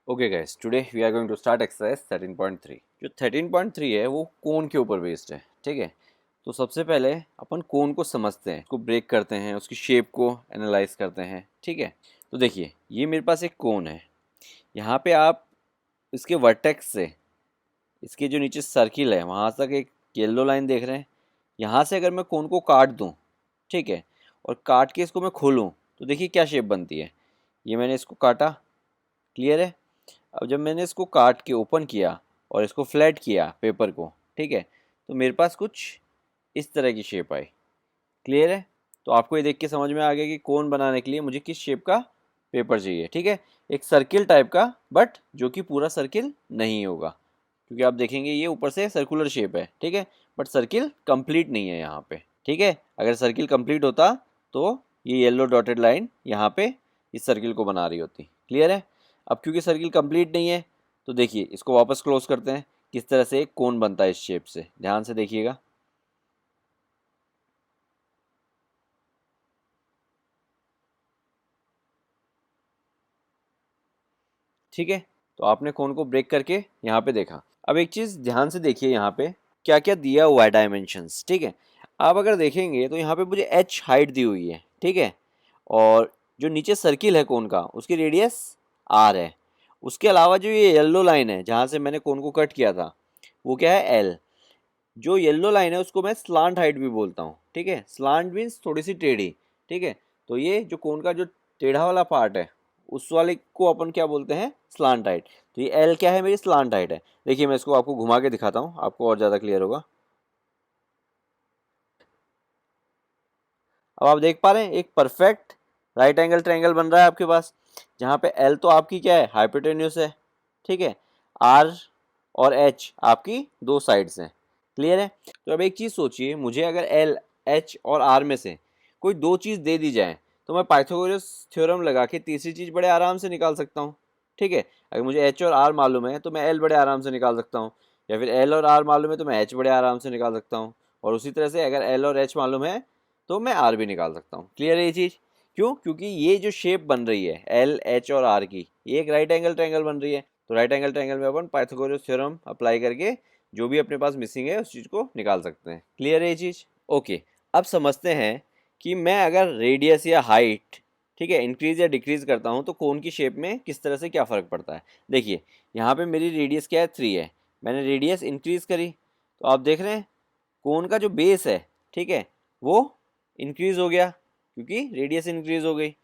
Okay guys, today we are going to start exercise 13.3। जो 13.3 है वो कोन के ऊपर बेस्ड है। ठीक है, तो सबसे पहले अपन कोन को समझते हैं, उसको ब्रेक करते हैं, उसकी शेप को एनालाइज करते हैं। ठीक है, तो देखिए ये मेरे पास एक कोन है। यहाँ पे आप इसके वर्टेक्स से, इसके जो नीचे सर्किल है वहाँ तक एक येलो लाइन देख रहे हैं। यहाँ से अगर मैं कोन को काट दूँ, ठीक है, और काट के इसको मैं खोलूँ तो देखिए क्या शेप बनती है। ये मैंने इसको काटा, क्लियर है। अब जब मैंने इसको काट के ओपन किया और इसको फ्लैट किया पेपर को, ठीक है, तो मेरे पास कुछ इस तरह की शेप आई। क्लियर है। तो आपको ये देख के समझ में आ गया कि कोन बनाने के लिए मुझे किस शेप का पेपर चाहिए। ठीक है, एक सर्किल टाइप का, बट जो कि पूरा सर्किल नहीं होगा, क्योंकि आप देखेंगे ये ऊपर से सर्कुलर शेप है। ठीक है, बट सर्किल कंप्लीट नहीं है यहाँ पे। ठीक है, अगर सर्किल कंप्लीट होता तो ये येलो डॉटेड लाइन यहाँ पे इस सर्किल को बना रही होती। क्लियर है। अब क्योंकि सर्किल कंप्लीट नहीं है तो देखिए इसको वापस क्लोज करते हैं। किस तरह से एक कोन बनता है इस शेप से, ध्यान से देखिएगा। ठीक है, तो आपने कोन को ब्रेक करके यहाँ पे देखा। अब एक चीज़ ध्यान से देखिए, यहाँ पे क्या क्या दिया हुआ है डायमेंशंस। ठीक है, आप अगर देखेंगे तो यहाँ पे मुझे एच हाइट दी हुई है। ठीक है, और जो नीचे सर्किल है कोन का उसकी रेडियस आर है। उसके अलावा जो ये येलो लाइन है जहाँ से मैंने कोन को कट किया था वो क्या है, एल। जो येलो लाइन है उसको मैं स्लांट हाइट भी बोलता हूँ। ठीक है, स्लांट मीन्स थोड़ी सी टेढ़ी। ठीक है, तो ये जो कोन का जो टेढ़ा वाला पार्ट है उस वाले को अपन क्या बोलते हैं, स्लांट हाइट। तो ये एल क्या है, मेरी स्लांट हाइट है। देखिए मैं इसको आपको घुमा के दिखाता हूँ, आपको और ज़्यादा क्लियर होगा। अब आप देख पा रहे हैं एक परफेक्ट राइट एंगल ट्रायंगल बन रहा है आपके पास, जहाँ पे एल तो आपकी क्या है, हाइपोटेन्यूस है। ठीक है, आर और एच आपकी दो साइड्स हैं। क्लियर है। तो अब एक चीज़ सोचिए, मुझे अगर एल, एच और आर में से कोई दो चीज़ दे दी जाए तो मैं पाइथागोरस थ्योरम लगा के तीसरी चीज़ बड़े आराम से निकाल सकता हूँ। ठीक है, अगर मुझे एच और आर मालूम है तो मैं एल बड़े आराम से निकाल सकता हूँ, या फिर एल और आर मालूम है तो मैं एच बड़े आराम से निकाल सकता हूँ। और उसी तरह से अगर एल और एच मालूम है तो मैं आर भी निकाल सकता हूँ। क्लियर है ये चीज़। क्यों? क्योंकि ये जो शेप बन रही है एल, एच और आर की, ये एक राइट एंगल ट्रायंगल बन रही है। तो राइट एंगल ट्रायंगल में अपन पाइथागोरस थ्योरम अप्लाई करके जो भी अपने पास मिसिंग है उस चीज़ को निकाल सकते हैं। क्लियर है ये चीज़। ओके, अब समझते हैं कि मैं अगर रेडियस या हाइट, ठीक है, इंक्रीज या डिक्रीज करता हूँ तो कोन की शेप में किस तरह से क्या फ़र्क पड़ता है। देखिए यहाँ पे मेरी रेडियस क्या है, 3 है। मैंने रेडियस इंक्रीज करी तो आप देख रहे हैं कोन का जो बेस है, ठीक है, वो इंक्रीज हो गया क्योंकि रेडियस इंक्रीज हो गई।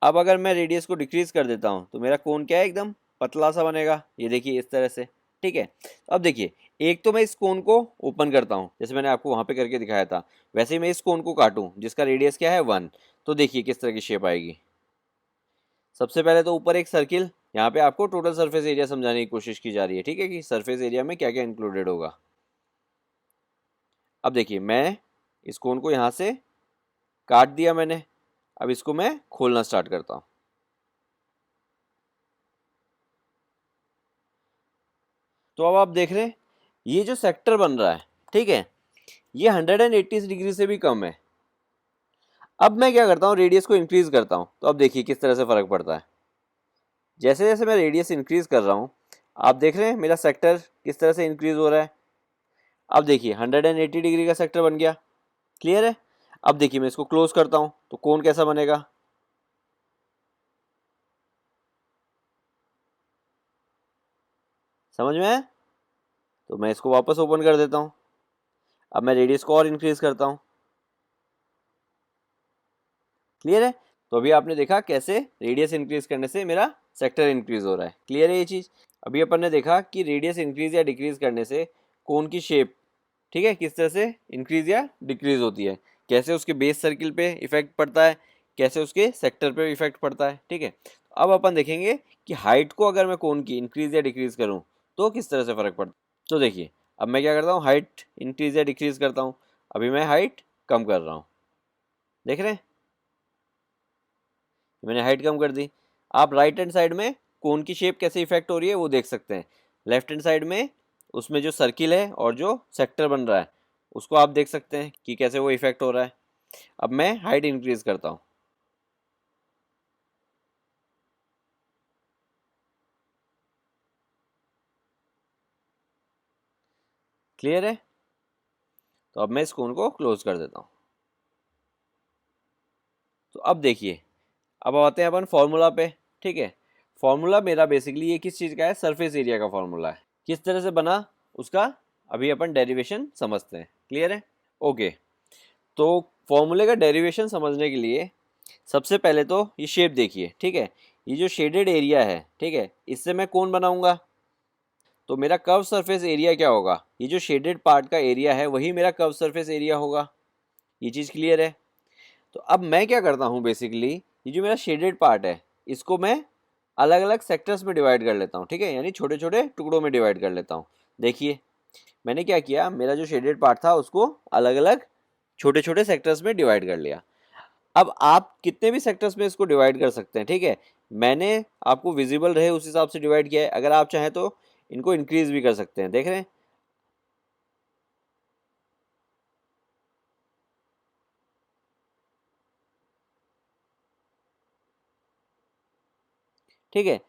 अब अगर मैं रेडियस को डिक्रीज कर देता हूँ तो मेरा कोन क्या है, एकदम पतला सा बनेगा। ये देखिए इस तरह से। ठीक है, अब देखिए एक तो मैं इस कोन को ओपन करता हूँ जैसे मैंने आपको वहाँ पे करके दिखाया था, वैसे ही मैं इस कोन को काटूँ जिसका रेडियस क्या है, 1। तो देखिए किस तरह की शेप आएगी। सबसे पहले तो ऊपर एक सर्किल, यहाँ पे आपको टोटल सरफेस एरिया समझाने की कोशिश की जा रही है। ठीक है, कि सरफेस एरिया में क्या क्या इंक्लूडेड होगा। अब देखिए मैं इस कोन को यहाँ से काट दिया मैंने। अब इसको मैं खोलना स्टार्ट करता हूँ। तो अब आप देख रहे हैं ये जो सेक्टर बन रहा है, ठीक है, ये 180 डिग्री से भी कम है। अब मैं क्या करता हूँ, रेडियस को इंक्रीज करता हूँ तो अब देखिए किस तरह से फर्क पड़ता है। जैसे जैसे मैं रेडियस इंक्रीज कर रहा हूँ आप देख रहे हैं मेरा सेक्टर किस तरह से इंक्रीज हो रहा है। अब देखिए 180 डिग्री का सेक्टर बन गया। क्लियर है। अब देखिए मैं इसको क्लोज करता हूँ तो कोण कैसा बनेगा। समझ में है। तो मैं इसको वापस ओपन कर देता हूँ। अब मैं रेडियस को और इंक्रीज करता हूँ। क्लियर है। तो अभी आपने देखा कैसे रेडियस इंक्रीज करने से मेरा सेक्टर इंक्रीज हो रहा है। क्लियर है ये चीज़। अभी अपन ने देखा कि रेडियस इंक्रीज या डिक्रीज करने से कोन की शेप, ठीक है, किस तरह से इंक्रीज या डिक्रीज होती है, कैसे उसके बेस सर्किल पे इफेक्ट पड़ता है, कैसे उसके सेक्टर पे इफेक्ट पड़ता है। ठीक है, अब अपन देखेंगे कि हाइट को अगर मैं कोन की इंक्रीज या डिक्रीज करूँ तो किस तरह से फर्क पड़ता है। तो देखिए अब मैं क्या करता हूँ, हाइट इंक्रीज या डिक्रीज करता हूँ। अभी मैं हाइट कम कर रहा हूँ, देख रहे हैं मैंने हाइट कम कर दी। आप राइट हैंड साइड में कोन की शेप कैसे इफेक्ट हो रही है वो देख सकते हैं। लेफ्ट हैंड साइड में उसमें जो सर्किल है और जो सेक्टर बन रहा है उसको आप देख सकते हैं कि कैसे वो इफेक्ट हो रहा है। अब मैं हाइट इंक्रीज करता हूँ। क्लियर है? तो अब मैं इस कोन को क्लोज कर देता हूँ। तो अब देखिए, अब आते हैं अपन फॉर्मूला पे। ठीक है, फॉर्मूला मेरा बेसिकली ये किस चीज़ का है, सरफेस एरिया का फॉर्मूला है। किस तरह से बना उसका अभी अपन डेरिवेशन समझते हैं। क्लियर है? ओके, तो फॉर्मूले का डेरिवेशन समझने के लिए सबसे पहले तो ये शेप देखिए। ठीक है, ये जो शेडेड एरिया है, ठीक है, इससे मैं कौन बनाऊंगा, तो मेरा कर्व सरफेस एरिया क्या होगा, ये जो शेडेड पार्ट का एरिया है वही मेरा कर्व सरफेस एरिया होगा। ये चीज़ क्लियर है? तो अब मैं क्या करता हूँ, बेसिकली ये जो मेरा शेडेड पार्ट है इसको मैं अलग अलग सेक्टर्स में डिवाइड कर लेता हूँ। ठीक है, यानी छोटे छोटे टुकड़ों में डिवाइड कर लेता हूँ। देखिए मैंने क्या किया, मेरा जो शेडेड पार्ट था उसको अलग अलग छोटे छोटे सेक्टर्स में डिवाइड कर लिया। अब आप कितने भी सेक्टर्स में इसको डिवाइड कर सकते हैं। ठीक है, मैंने आपको विजिबल रहे उस हिसाब से डिवाइड किया है। अगर आप चाहें तो इनको इंक्रीज भी कर सकते हैं। देख रहे हैं? ठीक है,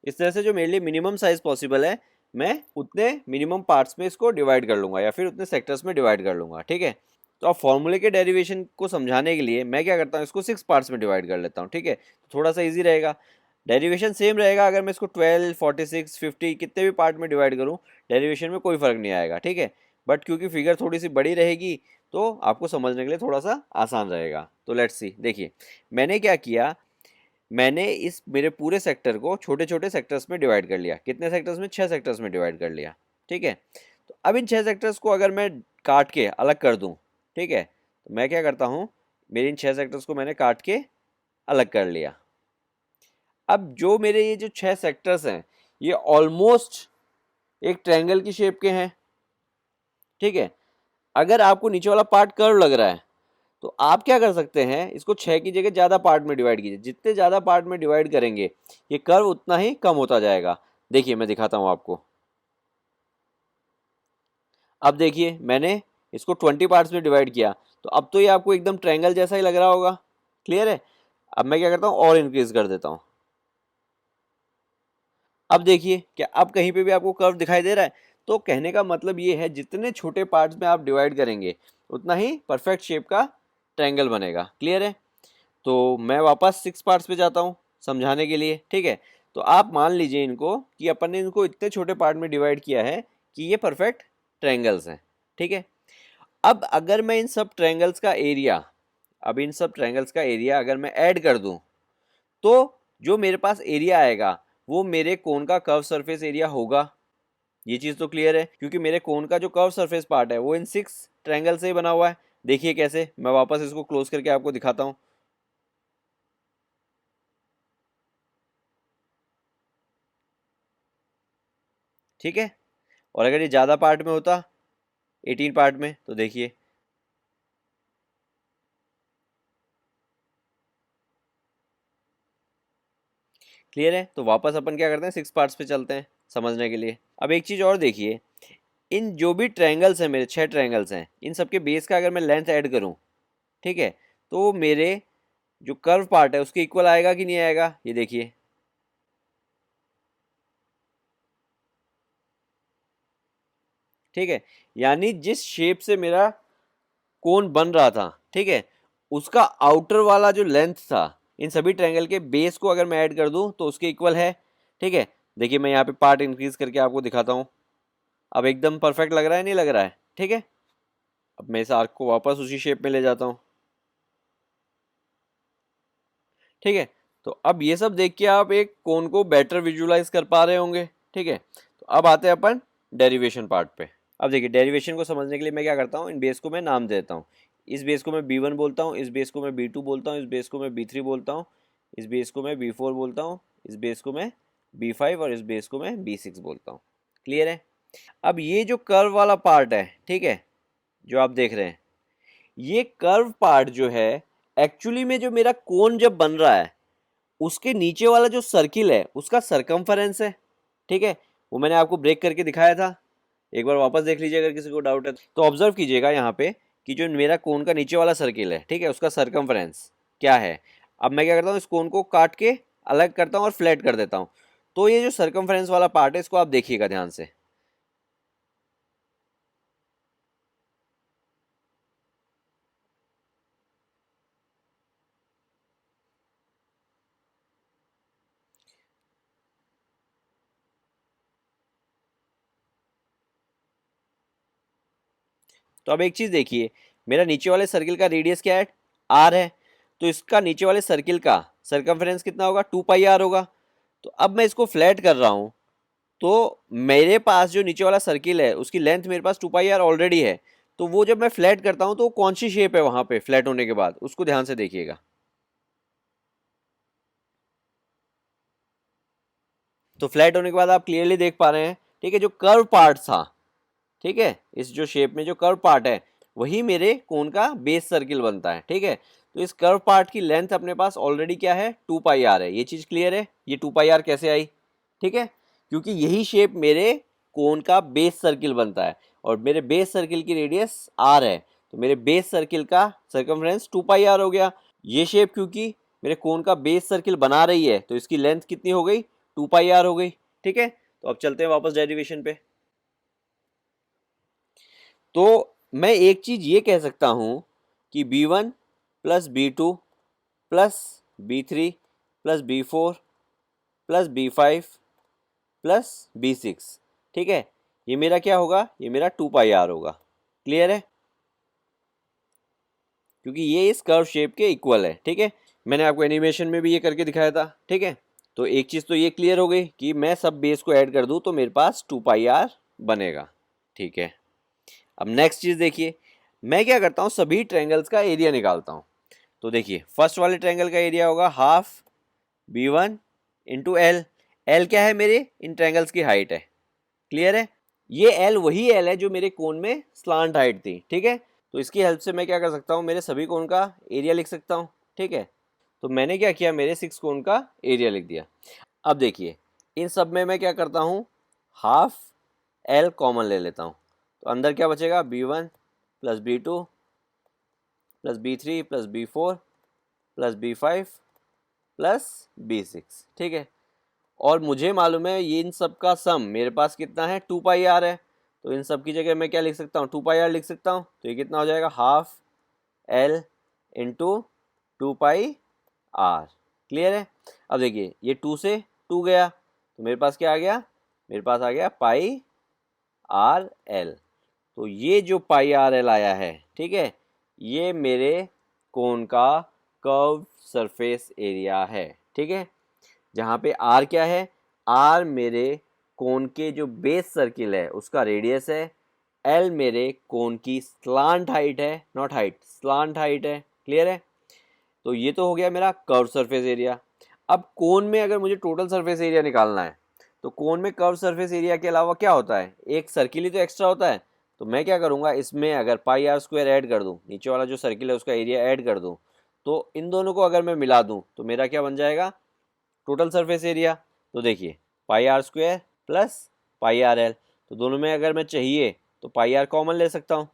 इस तरह से जो मेरे लिए मिनिमम साइज पॉसिबल है, मैं उतने मिनिमम पार्ट्स में इसको डिवाइड कर लूंगा या फिर उतने सेक्टर्स में डिवाइड कर लूंगा। ठीक है, तो अब फॉर्मूले के डेरिवेशन को समझाने के लिए मैं क्या करता हूँ, इसको 6 पार्ट्स में डिवाइड कर लेता हूँ। ठीक है, तो थोड़ा सा इजी रहेगा। डेरिवेशन सेम रहेगा, अगर मैं इसको 12, 46, 50 कितने भी पार्ट में डिवाइड करूँ, डेरिवेशन में कोई फर्क नहीं आएगा। ठीक है, बट क्योंकि फिगर थोड़ी सी बड़ी रहेगी तो आपको समझने के लिए थोड़ा सा आसान रहेगा। तो लेट्स सी, देखिए मैंने क्या किया, मैंने इस मेरे पूरे सेक्टर को छोटे छोटे सेक्टर्स में डिवाइड कर लिया। कितने सेक्टर्स में? 6 सेक्टर्स में डिवाइड कर लिया। ठीक है, तो अब इन 6 सेक्टर्स को अगर मैं काट के अलग कर दूं, ठीक है, तो मैं क्या करता हूं, मेरे इन 6 सेक्टर्स को मैंने काट के अलग कर लिया। अब जो मेरे ये जो 6 सेक्टर्स हैं ये ऑलमोस्ट एक ट्रायंगल की शेप के हैं। ठीक है, अगर आपको नीचे वाला पार्ट कर्व लग रहा है तो आप क्या कर सकते हैं, इसको 6 की जगह ज़्यादा पार्ट में डिवाइड कीजिए। जितने ज़्यादा पार्ट में डिवाइड करेंगे ये कर्व उतना ही कम होता जाएगा। देखिए मैं दिखाता हूँ आपको। अब देखिए मैंने इसको 20 पार्ट्स में डिवाइड किया, तो अब तो ये आपको एकदम ट्रायंगल जैसा ही लग रहा होगा। क्लियर है? अब मैं क्या करता हूँ, और इंक्रीज कर देता हूँ। अब देखिए क्या अब कहीं पे भी आपको कर्व दिखाई दे रहा है? तो कहने का मतलब ये है, जितने छोटे पार्ट्स में आप डिवाइड करेंगे उतना ही परफेक्ट शेप का ट्रायंगल बनेगा। क्लियर है? तो मैं वापस 6 पार्ट्स पे जाता हूँ समझाने के लिए। ठीक है, तो आप मान लीजिए इनको कि अपन ने इनको इतने छोटे पार्ट में डिवाइड किया है कि ये परफेक्ट ट्रायंगल्स हैं। ठीक है, अब अगर मैं इन सब ट्रायंगल्स का एरिया, अब इन सब ट्रायंगल्स का एरिया अगर मैं ऐड कर दूं, तो जो मेरे पास एरिया आएगा वो मेरे कोन का कर्व सरफेस एरिया होगा। ये चीज़ तो क्लियर है, क्योंकि मेरे कोन का जो कर्व सरफेस पार्ट है वो इन 6 ट्रायंगल से ही बना हुआ है। देखिए कैसे, मैं वापस इसको क्लोज करके आपको दिखाता हूँ। ठीक है, और अगर ये ज़्यादा पार्ट में होता, 18 पार्ट में, तो देखिए क्लियर है। तो वापस अपन क्या करते हैं, 6 पार्ट्स पे चलते हैं समझने के लिए। अब एक चीज़ और देखिए, इन जो भी ट्रायंगल्स हैं, मेरे 6 ट्रायंगल्स हैं, इन सबके बेस का अगर मैं लेंथ ऐड करूं, ठीक है, तो मेरे जो कर्व पार्ट है उसके इक्वल आएगा कि नहीं आएगा, ये देखिए। ठीक है, यानी जिस शेप से मेरा कोन बन रहा था, ठीक है, उसका आउटर वाला जो लेंथ था इन सभी ट्रायंगल के बेस को अगर मैं ऐड कर दूं तो उसके इक्वल है। ठीक है, देखिए मैं यहाँ पे पार्ट इंक्रीज करके आपको दिखाता हूँ। अब एकदम परफेक्ट लग रहा है, नहीं लग रहा है? ठीक है, अब मैं इस आर्क को वापस उसी शेप में ले जाता हूँ। ठीक है, तो अब ये सब देख के आप एक कोन को बेटर विजुलाइज कर पा रहे होंगे। ठीक है, तो अब आते हैं अपन डेरिवेशन पार्ट पे। अब देखिए डेरिवेशन को समझने के लिए मैं क्या करता हूँ, इन बेस को मैं नाम देता हूँ। इस बेस को मैं B1 बोलता हूँ, इस बेस को मैं B2 बोलता हूँ, इस बेस को मैं B3 बोलता हूँ, इस बेस को मैं B4 बोलता हूँ, इस बेस को मैं B5 और इस बेस को मैं B6 बोलता हूँ। क्लियर है? अब ये जो कर्व वाला पार्ट है, ठीक है, जो आप देख रहे हैं, ये कर्व पार्ट जो है एक्चुअली में जो मेरा कोन जब बन रहा है उसके नीचे वाला जो सर्किल है उसका सरकमफेरेंस है। ठीक है, वो मैंने आपको ब्रेक करके दिखाया था, एक बार वापस देख लीजिए अगर किसी को डाउट है तो। ऑब्जर्व कीजिएगा यहाँ पे कि जो मेरा कोन का नीचे वाला सर्किल है, ठीक है, उसका सरकमफेरेंस क्या है। अब मैं क्या करता हूँ, इस कोन को काट के अलग करता हूँ और फ्लैट कर देता हूँ, तो ये जो सर्कमफ्रेंस वाला पार्ट है इसको आप देखिएगा ध्यान से। तो अब एक चीज देखिए, मेरा नीचे वाले सर्किल का रेडियस क्या है, आर है, तो इसका नीचे वाले सर्किल का सर्कमफ्रेंस कितना होगा, 2 पाई आर होगा। तो अब मैं इसको फ्लैट कर रहा हूं, तो मेरे पास जो नीचे वाला सर्किल है उसकी लेंथ मेरे पास 2 पाई आर ऑलरेडी है। तो वो जब मैं फ्लैट करता हूं तो कौन सी शेप है वहां पे फ्लैट होने के बाद, उसको ध्यान से देखिएगा। तो फ्लैट होने के बाद आप क्लियरली देख पा रहे हैं, ठीक है, जो कर्व पार्ट था, ठीक है, इस जो शेप में जो कर्व पार्ट है वही मेरे कोन का बेस सर्किल बनता है, ठीक है। तो इस कर्व पार्ट की लेंथ अपने पास ऑलरेडी क्या है, 2 पाई आर है। ये चीज़ क्लियर है, ये 2 पाई आर कैसे आई, ठीक है, क्योंकि यही शेप मेरे कोन का बेस सर्किल बनता है और मेरे बेस सर्किल की रेडियस आर है, तो मेरे बेस सर्किल का सर्कमफ्रेंस 2 पाई आर हो गया। ये शेप क्योंकि मेरे कोन का बेस सर्किल बना रही है तो इसकी लेंथ कितनी हो गई, 2 पाई आर हो गई, ठीक है। तो अब चलते हैं वापस डेरिवेशन पे। तो मैं एक चीज ये कह सकता हूं कि B1 plus B2 plus B3 plus B4 plus B5 plus B6, ठीक है, ये मेरा क्या होगा, ये मेरा 2 पाई आर होगा। क्लियर है, क्योंकि ये इस कर्व शेप के इक्वल है, ठीक है। मैंने आपको एनिमेशन में भी ये करके दिखाया था, ठीक है। तो एक चीज़ तो ये क्लियर हो गई कि मैं सब बेस को ऐड कर दूं तो मेरे पास 2 पाई आर बनेगा, ठीक है। अब नेक्स्ट चीज़ देखिए, मैं क्या करता हूँ, सभी ट्रायंगल्स का एरिया निकालता हूँ। तो देखिए फर्स्ट वाले ट्रायंगल का एरिया होगा half B1 into L. L क्या है, मेरे इन ट्रायंगल्स की हाइट है। क्लियर है, ये एल वही एल है जो मेरे कोन में स्लांट हाइट थी, ठीक है। तो इसकी हेल्प से मैं क्या कर सकता हूँ, मेरे सभी कोन का एरिया लिख सकता हूँ, ठीक है। तो मैंने क्या किया, मेरे 6 कोन का एरिया लिख दिया। अब देखिए इन सब में मैं क्या करता हूँ, हाफ एल कॉमन ले लेता हूँ। तो अंदर क्या बचेगा, B1 plus B2 plus B3 plus B4 plus B5 plus B6, ठीक है। और मुझे मालूम है ये इन सब का सम मेरे पास कितना है, 2 पाई आर है। तो इन सब की जगह मैं क्या लिख सकता हूँ, 2 पाई आर लिख सकता हूँ। तो ये कितना हो जाएगा, half L into 2 pi R. Clear है। अब देखिए ये 2 से 2 गया तो मेरे पास क्या आ गया, मेरे पास आ गया पाई आर एल। तो ये जो पाई आर एल आया है, ठीक है, ये मेरे कोन का कर्व सरफेस एरिया है, ठीक है। जहाँ पे आर क्या है, आर मेरे कोन के जो बेस सर्किल है उसका रेडियस है, एल मेरे कोन की स्लांट हाइट है, नॉट हाइट, स्लांट हाइट है। क्लियर है। तो ये तो हो गया मेरा कर्व सरफेस एरिया। अब कोन में अगर मुझे टोटल सरफेस एरिया निकालना है तो कोन में कर्व सरफेस एरिया के अलावा क्या होता है, एक सर्किल ही तो एक्स्ट्रा होता है। तो मैं क्या करूँगा, इसमें अगर पाई आर स्क्वायर ऐड कर दूँ, नीचे वाला जो सर्किल है उसका एरिया ऐड कर दूँ, तो इन दोनों को अगर मैं मिला दूँ तो मेरा क्या बन जाएगा, टोटल सरफेस एरिया। तो देखिए pi R square plus pi R L, तो दोनों में अगर मैं चाहिए तो पाई आर कॉमन ले सकता हूँ।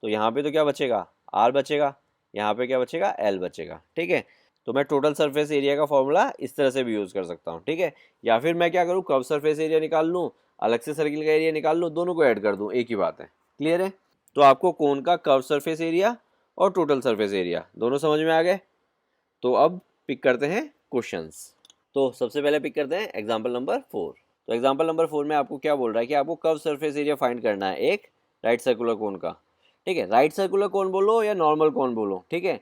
तो यहाँ पे तो क्या बचेगा, आर बचेगा, यहाँ पे क्या बचेगा, एल बचेगा, ठीक है। तो मैं टोटल सरफेस एरिया का फॉर्मूला इस तरह से भी यूज़ कर सकता हूँ, ठीक है। या फिर मैं क्या करूँ, कर्व सरफेस एरिया निकाल लूँ, अलग से सर्किल का एरिया निकाल लूँ, दोनों को ऐड कर दूँ, एक ही बात है। क्लियर है। तो आपको कोन का कर्व सरफेस एरिया और टोटल सरफेस एरिया दोनों समझ में आ गए। तो अब पिक करते हैं क्वेश्चंस। तो सबसे पहले पिक करते हैं एग्जाम्पल नंबर 4। तो एग्जाम्पल नंबर 4 में आपको क्या बोल रहा है कि आपको कर्व सरफेस एरिया फाइंड करना है एक राइट सर्कुलर कोन का, ठीक है। राइट सर्कुलर कोन बोलो या नॉर्मल कोन बोलो, ठीक है,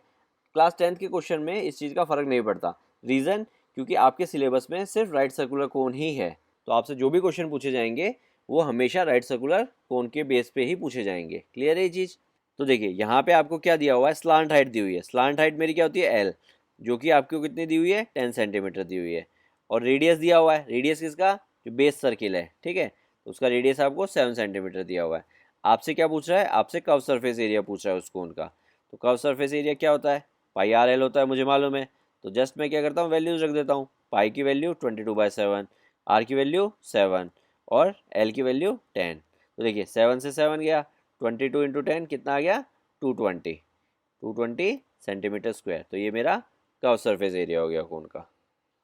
क्लास 10th के क्वेश्चन में इस चीज़ का फर्क नहीं पड़ता। रीज़न, क्योंकि आपके सिलेबस में सिर्फ राइट सर्कुलर कोन ही है, तो आपसे जो भी क्वेश्चन पूछे जाएंगे वो हमेशा राइट सर्कुलर कोन के बेस पे ही पूछे जाएंगे। क्लियर है ये चीज़। तो देखिए यहाँ पे आपको क्या दिया हुआ है, स्लांट हाइट दी हुई है। स्लांट हाइट मेरी क्या होती है, एल, जो कि आपको कितनी दी हुई है, 10 सेंटीमीटर दी हुई है। और रेडियस दिया हुआ है, रेडियस किसका, जो बेस सर्किल है, ठीक है, तो उसका रेडियस आपको 7 सेंटीमीटर दिया हुआ है। आपसे क्या पूछ रहा है, आपसे कर्व सरफेस एरिया पूछ रहा है उस कोन का। तो कर्व सरफेस एरिया क्या होता है, पाई आर एल होता है, मुझे मालूम है। तो जस्ट मैं क्या करता हूँ, वैल्यूज रख देता हूँ। पाई की वैल्यू 22/7, आर की वैल्यू 7 और एल की वैल्यू 10। तो देखिए 7 से 7 गया, 22 इंटू 10 कितना आ गया, 220 सेंटीमीटर स्क्वायर। तो ये मेरा कर्व सरफेस एरिया हो गया कोन का।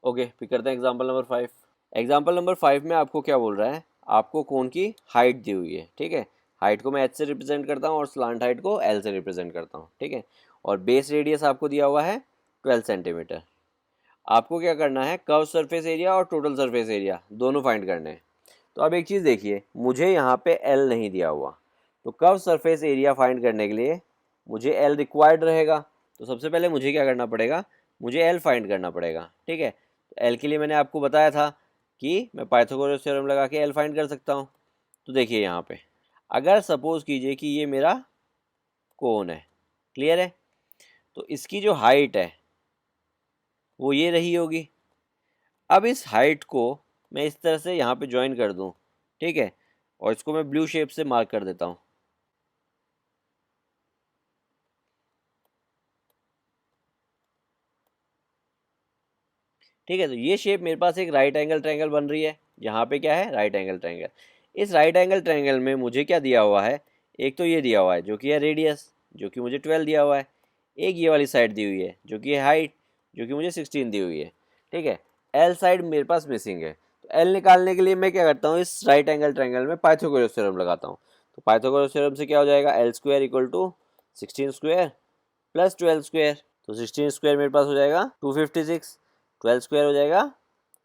ओके, फिर करते हैं एग्जाम्पल नंबर 5। एग्जाम्पल नंबर 5 में आपको क्या बोल रहा है, आपको कोन की हाइट दी हुई है, ठीक है। हाइट को मैं एच से रिप्रेजेंट करता हूँ और स्लांट हाइट को एल से रिप्रेजेंट करता हूँ, ठीक है। और बेस रेडियस आपको दिया हुआ है 12 सेंटीमीटर। आपको क्या करना है, कर्व सरफेस एरिया और टोटल सरफेस एरिया दोनों फाइंड करने हैं। तो अब एक चीज़ देखिए, मुझे यहाँ पे एल नहीं दिया हुआ, तो कर्व सरफेस एरिया फाइंड करने के लिए मुझे एल रिक्वायर्ड रहेगा। तो सबसे पहले मुझे क्या करना पड़ेगा, मुझे एल फाइंड करना पड़ेगा, ठीक है। तो एल के लिए मैंने आपको बताया था कि मैं पाइथागोरस थ्योरम लगा के एल फाइंड कर सकता हूँ। तो देखिए यहाँ पे, अगर सपोज कीजिए कि ये मेरा कोन है, क्लियर है, तो इसकी जो हाइट है वो ये रही होगी। अब इस हाइट को मैं इस तरह से यहाँ पे ज्वाइन कर दूँ, ठीक है, और इसको मैं ब्लू शेप से मार्क कर देता हूँ। ठीक है, तो ये शेप मेरे पास एक राइट एंगल ट्रायंगल बन रही है, जहाँ पे क्या है, राइट एंगल ट्रायंगल। इस राइट एंगल ट्रायंगल में मुझे क्या दिया हुआ है, एक तो ये दिया हुआ है जो कि है रेडियस, जो कि मुझे 12 दिया हुआ है। एक ये वाली साइड दी हुई है जो कि है हाइट, जो कि मुझे 16 दी हुई है, ठीक है। एल साइड मेरे पास मिसिंग है, तो एल निकालने के लिए मैं क्या करता हूँ, इस राइट एंगल ट्रायंगल में पाइथागोरस थ्योरम लगाता हूँ। तो पाइथागोरस थ्योरम से क्या हो जाएगा, L square equal to 16 square plus 12 square. तो 16 स्क्वायर मेरे पास हो जाएगा 256, 12 स्क्वायर हो जाएगा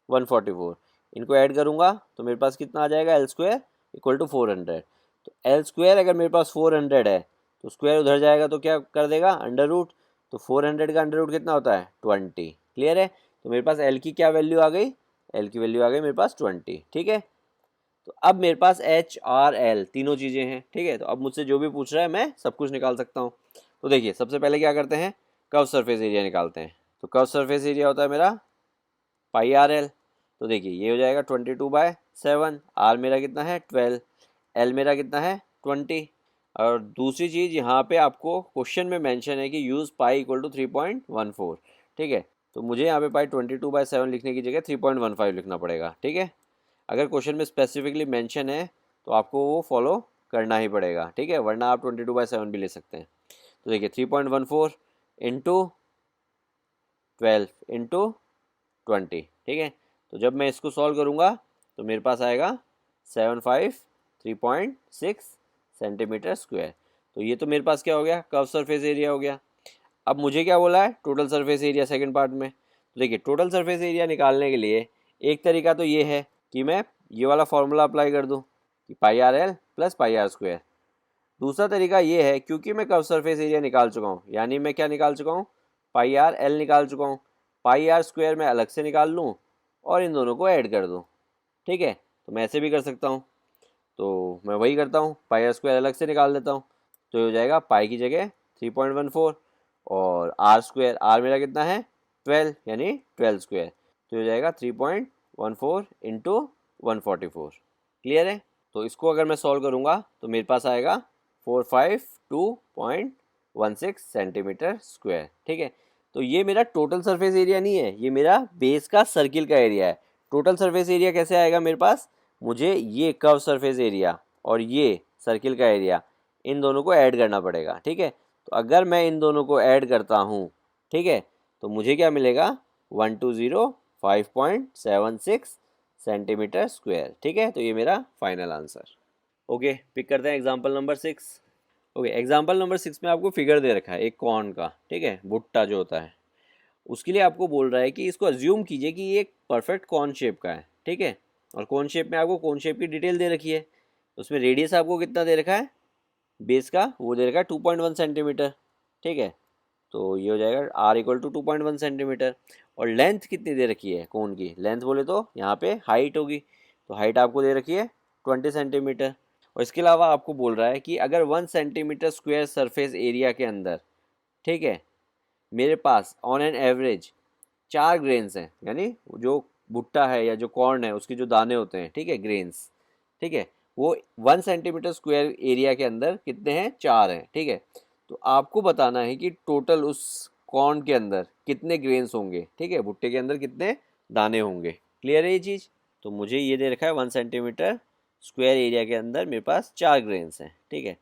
144। इनको ऐड करूंगा तो मेरे पास कितना आ जाएगा, एल स्क्वायर इक्वल टू 400। तो एल स्क्वायर अगर मेरे पास 400 है तो स्क्वायर उधर जाएगा तो क्या कर देगा, अंडर रूट। तो 400 का अंडर रूट कितना होता है, 20। क्लियर है, तो मेरे पास एल की क्या वैल्यू आ गई, एल की वैल्यू आ गई मेरे पास 20, ठीक है। तो अब मेरे पास एच आर एल तीनों चीज़ें हैं, ठीक है। तो अब मुझसे जो भी पूछ रहा है मैं सब कुछ निकाल सकता हूँ। तो देखिए सबसे पहले क्या करते हैं, कर्व सरफेस एरिया निकालते हैं। तो कर्व सरफेस एरिया होता है मेरा पाई आर एल। तो देखिए ये हो जाएगा 22/7, आर मेरा कितना है 12, एल मेरा कितना है 20। और दूसरी चीज़ यहाँ पे आपको क्वेश्चन में मेंशन है कि यूज़ पाई इक्वल टू 3.14, ठीक है। तो मुझे यहाँ पे पाई 22/7 लिखने की जगह 3.15 लिखना पड़ेगा, ठीक है। अगर क्वेश्चन में स्पेसिफिकली मेंशन है तो आपको वो फॉलो करना ही पड़ेगा, ठीक है, वरना आप 22/7 भी ले सकते हैं। तो देखिए 3.14 इंटू 12 इंटू 20, ठीक है। तो जब मैं इसको सॉल्व करूँगा तो मेरे पास आएगा 753.6 सेंटीमीटर स्क्वायर। तो ये तो मेरे पास क्या हो गया, कर्व सरफेस एरिया हो गया। अब मुझे क्या बोला है, total surface area second part में। तो देखिए टोटल सरफेस एरिया निकालने के लिए एक तरीका तो ये है कि मैं ये वाला फॉर्मूला अप्लाई कर दूँ कि pi R L plus pi R square. दूसरा तरीका ये है, क्योंकि मैं कर्व सरफेस एरिया निकाल चुका हूँ, यानी मैं क्या निकाल चुका हूँ, पाई आर एल निकाल चुका हूँ, पाई आर स्क्वायर मैं अलग से निकाल लूँ और इन दोनों को ऐड कर दूँ, ठीक है। तो मैं ऐसे भी कर सकता हूँ, तो मैं वही करता हूँ, पाई आर स्क्वायर अलग से निकाल देता हूँ। तो ये हो जाएगा पाई की जगह 3.14 और आर स्क्वायर, आर मेरा कितना है 12, यानी 12 स्क्वायर। तो हो जाएगा 3.14 इंटू 144। क्लियर है, तो इसको अगर मैं सॉल्व करूँगा तो मेरे पास आएगा 452.16 सेंटीमीटर स्क्वायर, ठीक है। तो ये मेरा टोटल सरफेस एरिया नहीं है, ये मेरा बेस का सर्किल का एरिया है। टोटल सरफेस एरिया कैसे आएगा मेरे पास, मुझे ये कर्व सरफेस एरिया और ये सर्किल का एरिया, इन दोनों को ऐड करना पड़ेगा, ठीक है। तो अगर मैं इन दोनों को ऐड करता हूँ, ठीक है, तो मुझे क्या मिलेगा, 1205.76 सेंटीमीटर स्क्वायर, ठीक है। तो ये मेरा फाइनल आंसर। ओके, पिक करते हैं example number 6। Okay, example number 6 में आपको फिगर दे रखा है एक कॉर्न का, ठीक है, भुट्टा जो होता है, उसके लिए आपको बोल रहा है कि इसको अज्यूम कीजिए कि ये एक परफेक्ट कॉर्न शेप का है, ठीक है। और कॉर्न शेप में आपको कॉर्न शेप की डिटेल दे रखी है। उसमें रेडियस आपको कितना दे रखा है, बेस का वो दे रखा है 2.1 सेंटीमीटर, ठीक है। तो ये हो जाएगा आर इक्वल टू 2.1 सेंटीमीटर। और लेंथ कितनी दे रखी है कोन की, लेंथ बोले तो यहाँ पे हाइट होगी, तो हाइट आपको दे रखी है 20 सेंटीमीटर। और इसके अलावा आपको बोल रहा है कि अगर 1 सेंटीमीटर स्क्वायर सरफेस एरिया के अंदर, ठीक है, मेरे pass on an average 4 grains हैं, यानी जो भुट्टा है या जो कॉर्न है उसके जो दाने होते हैं, ठीक है, ग्रेन्स, ठीक है, वो 1 सेंटीमीटर स्क्वायर एरिया के अंदर कितने हैं, 4 हैं, ठीक है। तो आपको बताना है कि टोटल उस कॉर्न के अंदर कितने ग्रेन्स होंगे, ठीक है, भुट्टे के अंदर कितने दाने होंगे। क्लियर है ये चीज़। तो मुझे ये दे रखा है 1 सेंटीमीटर स्क्वायर एरिया के अंदर मेरे पास 4 ग्रेन्स हैं, ठीक है।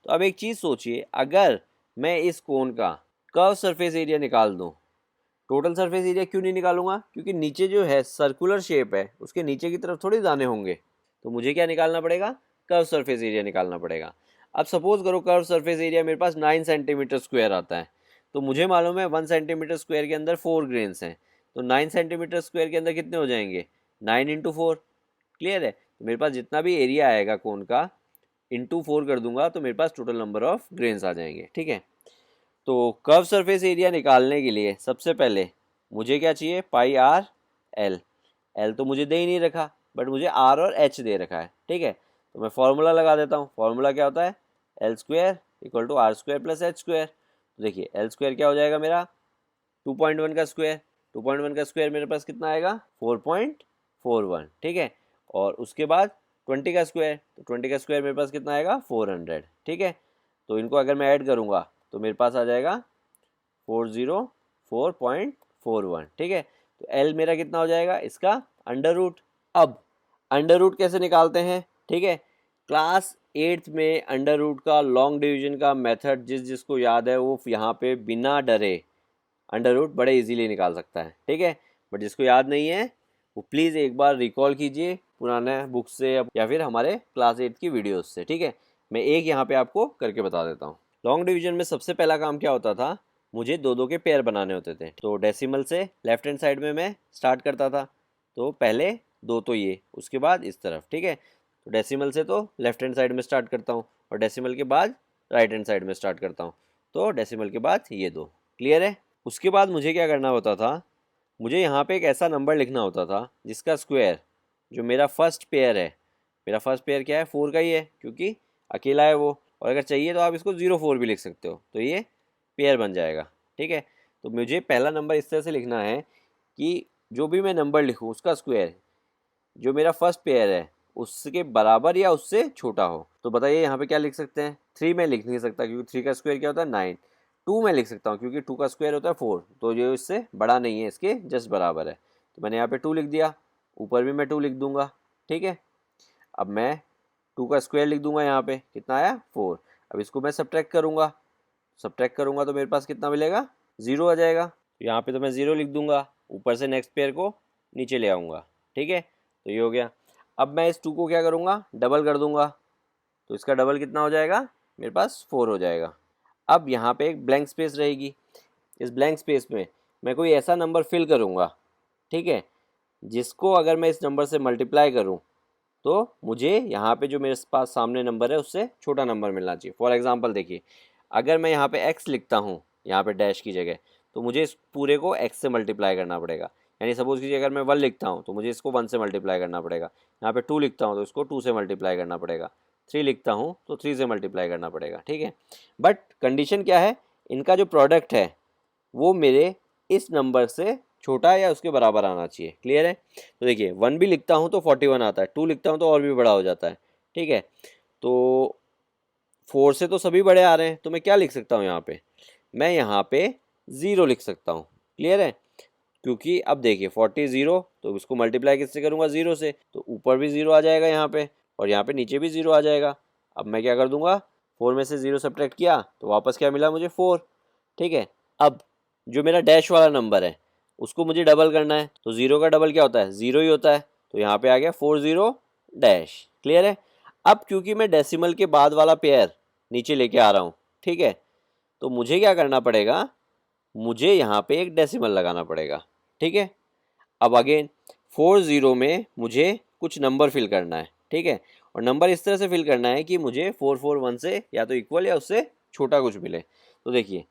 तो अब एक चीज़ सोचिए, अगर मैं इस कोन का कर्व सरफेस एरिया निकाल दूं टोटल सरफेस एरिया क्यों नहीं निकालूंगा? क्योंकि नीचे जो है सर्कुलर शेप है, उसके नीचे की तरफ थोड़ी दाने होंगे, तो मुझे क्या निकालना पड़ेगा? कर्व सरफेस एरिया निकालना पड़ेगा। अब सपोज करो कर्व सरफेस एरिया मेरे पास 9 सेंटीमीटर स्क्वायर आता है, तो मुझे मालूम है 1 सेंटीमीटर स्क्वायर के अंदर 4 ग्रेन्स हैं, तो 9 सेंटीमीटर स्क्वायर के अंदर कितने हो जाएंगे? 9 इंटू 4। क्लियर है? तो मेरे पास जितना भी एरिया आएगा कोन का, इंटू 4 कर दूंगा तो मेरे पास टोटल नंबर ऑफ ग्रेन्स आ जाएंगे। ठीक है, तो कर्व सरफेस एरिया निकालने के लिए सबसे पहले मुझे क्या चाहिए? पाई आर एल। एल तो मुझे दे ही नहीं रखा, बट मुझे आर और एच दे रखा है। ठीक है, तो मैं फॉर्मूला लगा देता हूँ। फॉर्मूला क्या होता है? L square equal to R square plus H square. तो देखिए एल स्क्वायर क्या हो जाएगा मेरा? 2.1 का स्क्वायर। 2.1 का स्क्वायर मेरे पास कितना आएगा? 4.41। ठीक है, और उसके बाद 20 का स्क्वायर, तो 20 का स्क्वायर मेरे पास कितना आएगा? 400। ठीक है, तो इनको अगर मैं ऐड करूँगा तो मेरे पास आ जाएगा 404.41। ठीक है, तो एल मेरा कितना हो जाएगा? इसका अंडर रूट। अब अंडर रूट कैसे निकालते हैं? ठीक है, क्लास 8th में अंडर रूट का लॉन्ग डिवीजन का मेथड जिसको याद है वो यहाँ पे बिना डरे अंडर रूट बड़े इजीली निकाल सकता है। ठीक है, बट जिसको याद नहीं है वो प्लीज़ एक बार रिकॉल कीजिए पुराने बुक से या फिर हमारे क्लास 8 की वीडियोस से। ठीक है, मैं एक यहाँ पे आपको करके बता देता हूँ। लॉन्ग डिवीजन में सबसे पहला काम क्या होता था? मुझे दो दो के पेयर बनाने होते थे। तो डेसिमल से लेफ्ट हैंड साइड में मैं स्टार्ट करता था, तो पहले दो तो ये, उसके बाद इस तरफ। ठीक है, तो डेसिमल से तो लेफ्ट हैंड साइड में स्टार्ट करता हूँ और डेसिमल के बाद राइट हैंड साइड में स्टार्ट करता हूँ, तो डेसिमल के बाद ये दो। क्लियर है? उसके बाद मुझे क्या करना होता था? मुझे यहाँ पे एक ऐसा नंबर लिखना होता था जिसका स्क्वायर जो मेरा फर्स्ट पेयर है, मेरा फर्स्ट पेयर क्या है? 4 का ही है, क्योंकि अकेला है वो, और अगर चाहिए तो आप इसको 0 4 भी लिख सकते हो, तो ये पेयर बन जाएगा। ठीक है, तो मुझे पहला नंबर इस तरह से लिखना है कि जो भी मैं नंबर लिखूँ उसका स्क्वायर जो मेरा फर्स्ट पेयर है उसके बराबर या उससे छोटा हो। तो बताइए यहाँ पे क्या लिख सकते हैं? 3 में लिख नहीं सकता क्योंकि 3 का स्क्वायर क्या होता है? 9। 2 में लिख सकता हूँ क्योंकि 2 का स्क्वायर होता है 4, तो ये इससे बड़ा नहीं है, इसके जस्ट बराबर है, तो मैंने यहाँ पे 2 लिख दिया। ऊपर भी मैं 2 लिख दूंगा। ठीक है, अब मैं 2 का स्क्वायर लिख दूंगा, यहाँ पे कितना आया? 4। अब इसको मैं सब्ट्रैक्ट करूँगा, तो मेरे पास कितना मिलेगा? 0 आ जाएगा। तो यहाँ पे तो मैं 0 लिख दूंगा, ऊपर से नेक्स्ट पेयर को नीचे ले आऊँगा। ठीक है, तो ये हो गया। अब मैं इस 2 को क्या करूँगा? डबल कर दूंगा, तो इसका डबल कितना हो जाएगा? मेरे पास 4 हो जाएगा। अब यहाँ पे एक ब्लैंक स्पेस रहेगी, इस ब्लैंक स्पेस में मैं कोई ऐसा नंबर फिल करूँगा, ठीक है, जिसको अगर मैं इस नंबर से मल्टीप्लाई करूँ तो मुझे यहाँ पे जो मेरे पास सामने नंबर है उससे छोटा नंबर मिलना चाहिए। फॉर एग्जांपल देखिए, अगर मैं यहाँ पे x लिखता हूँ यहाँ पे डैश की जगह, तो मुझे इस पूरे को x से मल्टीप्लाई करना पड़ेगा। यानी सपोज कीजिए अगर मैं 1 लिखता हूँ तो मुझे इसको 1 से मल्टीप्लाई करना पड़ेगा। यहाँ पे 2 लिखता हूँ तो इसको 2 से मल्टीप्लाई करना पड़ेगा। 3 लिखता हूँ तो 3 से मल्टीप्लाई करना पड़ेगा। ठीक है, बट कंडीशन क्या है? इनका जो प्रोडक्ट है वो मेरे इस नंबर से छोटा या उसके बराबर आना चाहिए। क्लियर है? तो देखिए 1 भी लिखता हूँ तो 41 आता है, 2 लिखता हूँ तो और भी बड़ा हो जाता है। ठीक है, तो 4 से तो सभी बड़े आ रहे हैं, तो मैं क्या लिख सकता हूँ यहाँ पे? मैं यहाँ पे 0 लिख सकता हूँ। क्लियर है? क्योंकि अब देखिए 40 0, तो इसको मल्टीप्लाई किससे करूँगा? 0 से, तो ऊपर भी 0 आ जाएगा यहाँ पे और यहाँ पे नीचे भी 0 आ जाएगा। अब मैं क्या कर दूंगा? 4 में से 0 सब्ट्रैक्ट किया तो वापस क्या मिला मुझे? 4। ठीक है, अब जो मेरा डैश वाला नंबर है उसको मुझे डबल करना है, तो 0 का डबल क्या होता है? 0 ही होता है, तो यहाँ पे आ गया 40 डैश। क्लियर है? अब क्योंकि मैं डेसिमल के बाद वाला पेयर नीचे लेके आ रहा हूँ, ठीक है, तो मुझे क्या करना पड़ेगा? मुझे यहाँ पे एक डेसिमल लगाना पड़ेगा। ठीक है, अब अगेन 40 में मुझे कुछ नंबर फिल करना है। ठीक है, और नंबर इस तरह से फिल करना है कि मुझे 441 से या तो इक्वल या उससे छोटा कुछ मिले। तो देखिए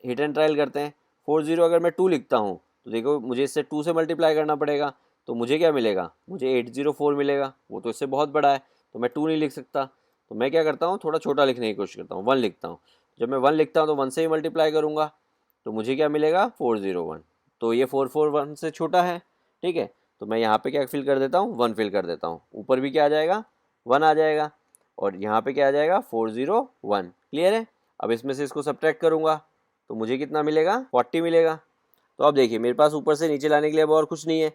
हिट एंड ट्रायल करते हैं। 40 अगर मैं 2 लिखता हूँ तो देखो मुझे इससे 2 से मल्टीप्लाई करना पड़ेगा, तो मुझे क्या मिलेगा? मुझे 804 मिलेगा। वो तो इससे बहुत बड़ा है, तो मैं 2 नहीं लिख सकता, तो मैं क्या करता हूँ? थोड़ा छोटा लिखने की कोशिश करता हूँ, 1 लिखता हूँ। जब मैं 1 लिखता हूँ तो 1 से ही मल्टीप्लाई करूँगा, तो मुझे क्या मिलेगा? 401। तो ये 441 से छोटा है। ठीक है, तो मैं यहाँ पे क्या फिल कर देता हूँ? 1 फिल कर देता हूँ। ऊपर भी क्या आ जाएगा? 1 आ जाएगा, और यहाँ पे क्या आ जाएगा? 401। क्लियर है? अब इसमें से इसको सब्ट्रैक्ट करूँगा तो मुझे कितना मिलेगा? 40 मिलेगा। तो अब देखिए मेरे पास ऊपर से नीचे लाने के लिए अब और कुछ नहीं है,